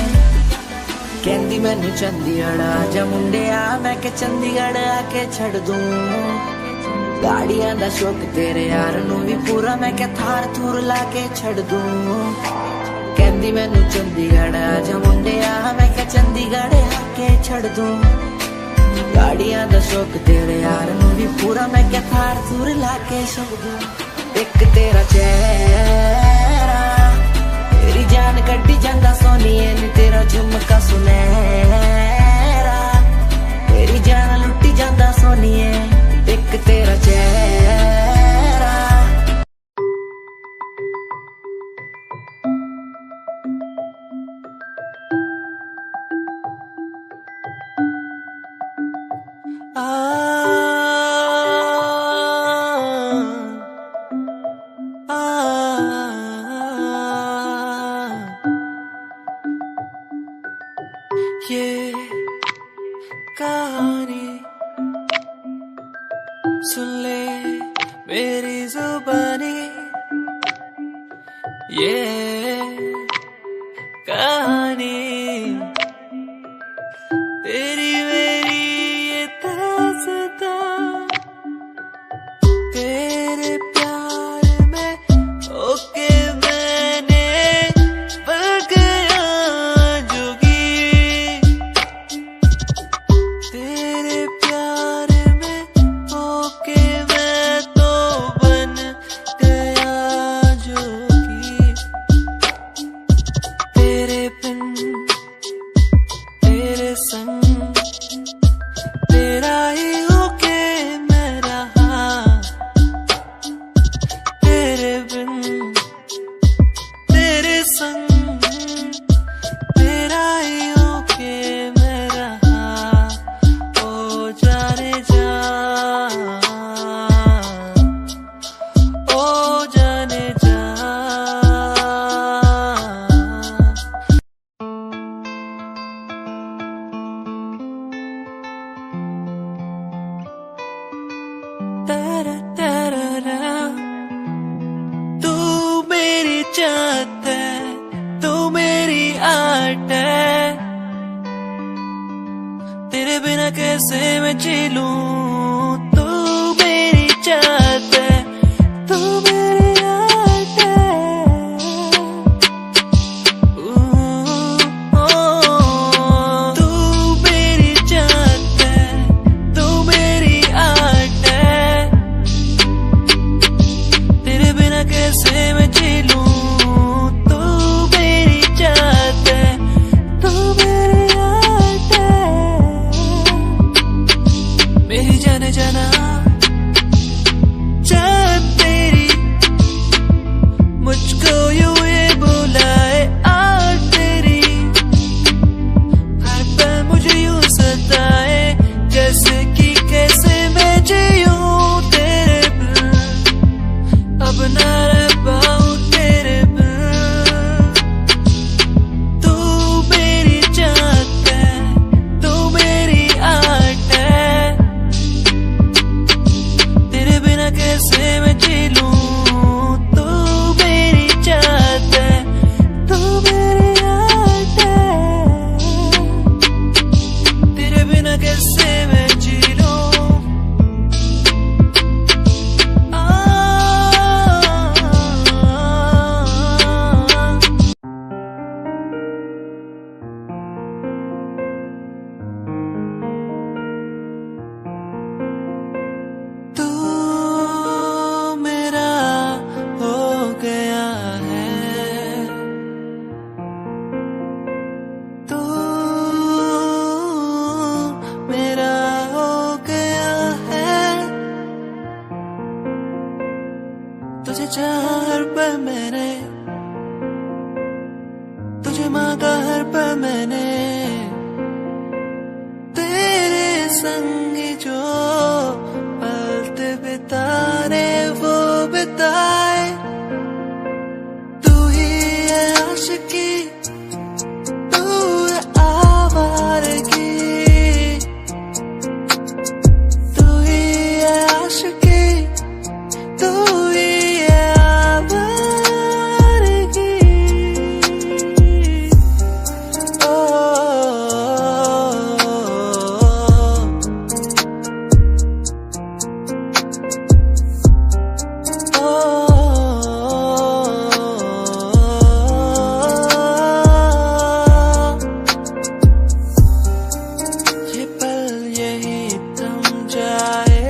[SPEAKER 5] कहंदी मैनू चंडीगढ़ आजा मुंडिया, मैं के चंडीगढ़ आके छड़ दूं, गाड़ियां दा शौक तेरे यार नू भी पूरा, मैं के थार थूर लाके छड़ दूं। कहंदी मैनू चंडीगढ़ आजा मुंडिया, मैं के चंडीगढ़ आके छड़ दूं, गाड़ियां दा शौक तेरे यार नू भी पूरा, मैं के थार थूर लाके छड़ दूं। एक तेरा चेहरा तेरी जान कड्डी जांदा सोनिए नी, तेरा झुमका सुनहरा तेरी जान लुट्टी जांदा सोनिए। एक तेरा चेहरा ये कहानी सुन ले मेरी जुबानी, ये कहानी तेरी मेरी ये दास्तां, तेरे प्यार में होके मैंने बन गया जोगी, तेरे प्यार में होके मैं तो बन गया जोगी। मैं जी लूं, तू मेरी चाहत है, तू मेरी आदत है। तू मेरी चाहत है, तू मेरी आदत है। तेरे बिना कैसे मैं जी लूं, तू मेरी चाहत है, तू मेरी आदत है। मेरी जाने जाना चाहत तेरी, मुझको यूं ये बुलाए आज तेरी। हर पल मुझे यूं सताए, जैसे कि कैसे मैं जीऊं तेरे बिन, अब ना रह पाऊं तेरे बिन। तू मेरी चाहत है, तू मेरी आदत है। तेरे बिना कैसे मैं जी लूं, तू मेरी चाहत है, तू मेरी आदत है। तेरे बिना कैसे मैं जी लूं। तू मेरा हो गया है, तू मेरा हो गया है। तुझे चाहा हर पल मैंने, तुझे मांगा हर पल मैंने। तेरे संग जो पल बिताने वो बिताए। तू ही है आशिकी, तू है आवारगी, तू ही है आशिकी, तू ही है आवारगी। ओ ये पल यही थम जाए,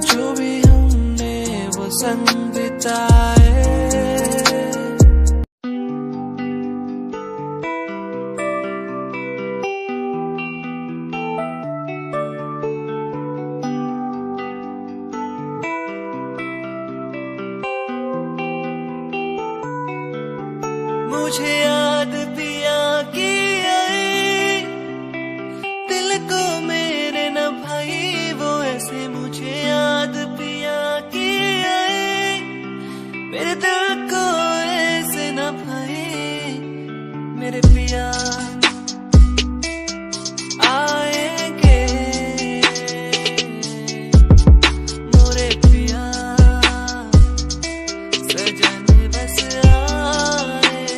[SPEAKER 5] जो भी हमने वो संग बिताए। मुझे याद पिया की आई, दिल को मेरे न भाई वो ऐसे। मुझे याद पिया की आई, मेरे दिल को ऐसे न भाई। मेरे पिया आएंगे, मोरे पिया सजन बस आएंगे।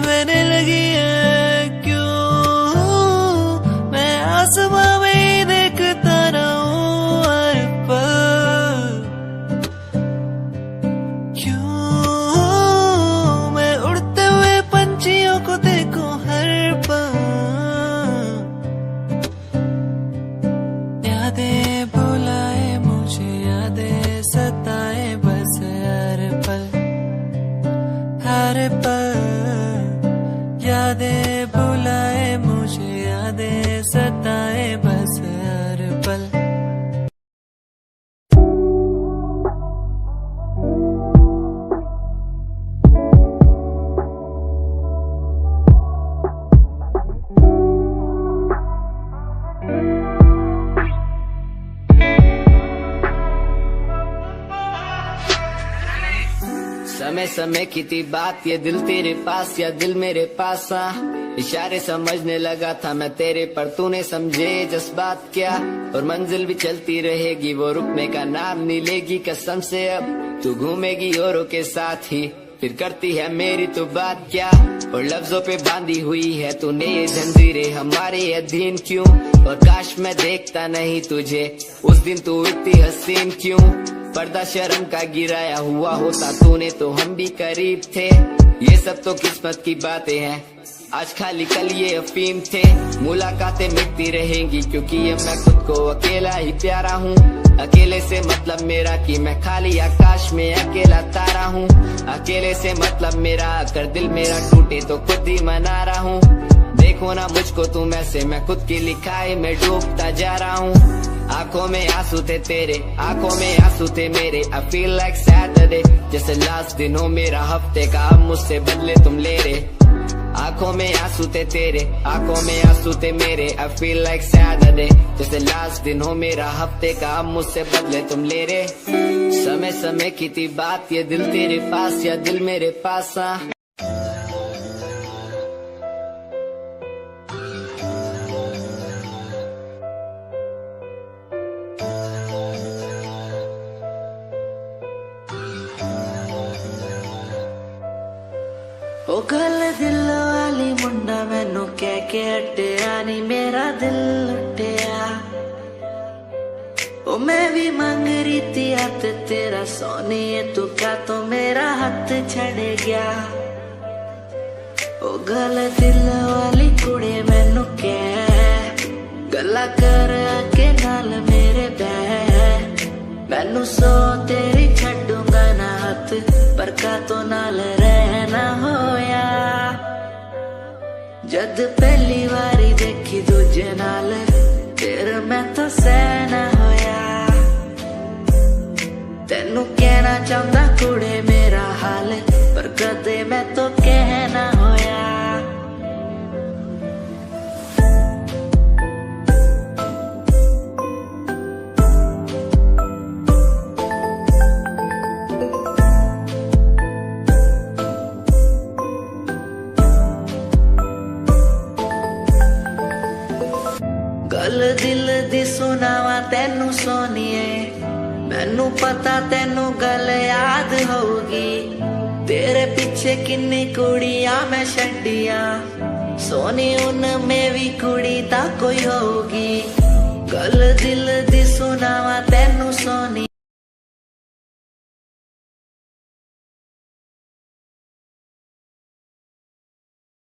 [SPEAKER 1] मैंने लगी है क्यों, मैं आसमां में देखता रहूं हर पल, क्यों मैं उड़ते हुए पंछियों को देखूं हर पल। यादें बुलाए मुझे, यादें सताए बस हर पल, हर पल। यादें बुलाए मुझे, यादें सताए बस हर पल।
[SPEAKER 5] समय समय की थी बात, ये दिल तेरे पास या दिल मेरे पास आ, इशारे समझने लगा था मैं तेरे पर, तूने समझे जज्बात क्या। और मंजिल भी चलती रहेगी, वो रुकने का नाम नहीं लेगी कसम से। अब तू घूमेगी औरों के साथ ही, फिर करती है मेरी तो बात क्या। और लफ्जों पे बांधी हुई है तूने ये जंजीरें, हमारे अधीन क्यों। और काश मैं देखता नहीं तुझे उस दिन, तू इतनी हसीन क्यों। पर्दा शर्म का गिराया हुआ होता तूने तो हम भी करीब थे। ये सब तो किस्मत की बातें हैं, आज खाली कल ये अफीम थे। मुलाकातें मिटती रहेंगी क्योंकि ये मैं खुद को अकेला ही प्यारा हूँ। अकेले से मतलब मेरा कि मैं खाली आकाश में अकेला तारा हूँ। अकेले से मतलब मेरा अगर दिल मेरा टूटे तो खुद ही मना रहा हूँ। देखो ना मुझको तुम ऐसे, मैं खुद की लिखाई में डूबता जा रहा हूँ। आंखों में आंसू थे तेरे, आंखों में आंसू थे मेरे। I feel like Saturday, जैसे लास्ट दिन हो मेरा हफ्ते का, अब मुझसे बदले तुम ले रहे। आंखों में आंसू थे तेरे, आंखों में आंसू थे मेरे। I feel like Saturday, जैसे लास्ट दिन हो मेरा हफ्ते का, अब मुझसे बदले तुम ले रहे। समय समय की थी बात, ये दिल तेरे पास या दिल मेरे पास आ। ओ गल दिल वाली मुंडा मैनू कह के हटिया नी, मेरा दिल लुटिया। ओ मैं भी मांग रही थी हाथ तेरा सोनिए, तू क्या तो मेरा हाथ छड़ गया। ओ गल दिल वाली कुड़े मैनू कह गल्ला कर के नाल मेरे बह। मैनू सो तेरी छड्डूंगा ना हाथ, पर का तो नाल रहना होया। जद पहली बारी देखी दूजे नाल, फिर मैं तो सहना होया। तेनू कहना चाहता कुड़े मेरा हाल, पर कदे मैं तो कहना होया। गल दिल दी सुनावा तेनू सोनिए, मैनू पता तेनू गल याद होगी। तेरे पीछे किन्नी कुड़ियां मैं छड्डियां, सोनी उनमें भी कुड़ी ता कोई होगी। गल दिल दी सुनावा तेनू सोनी,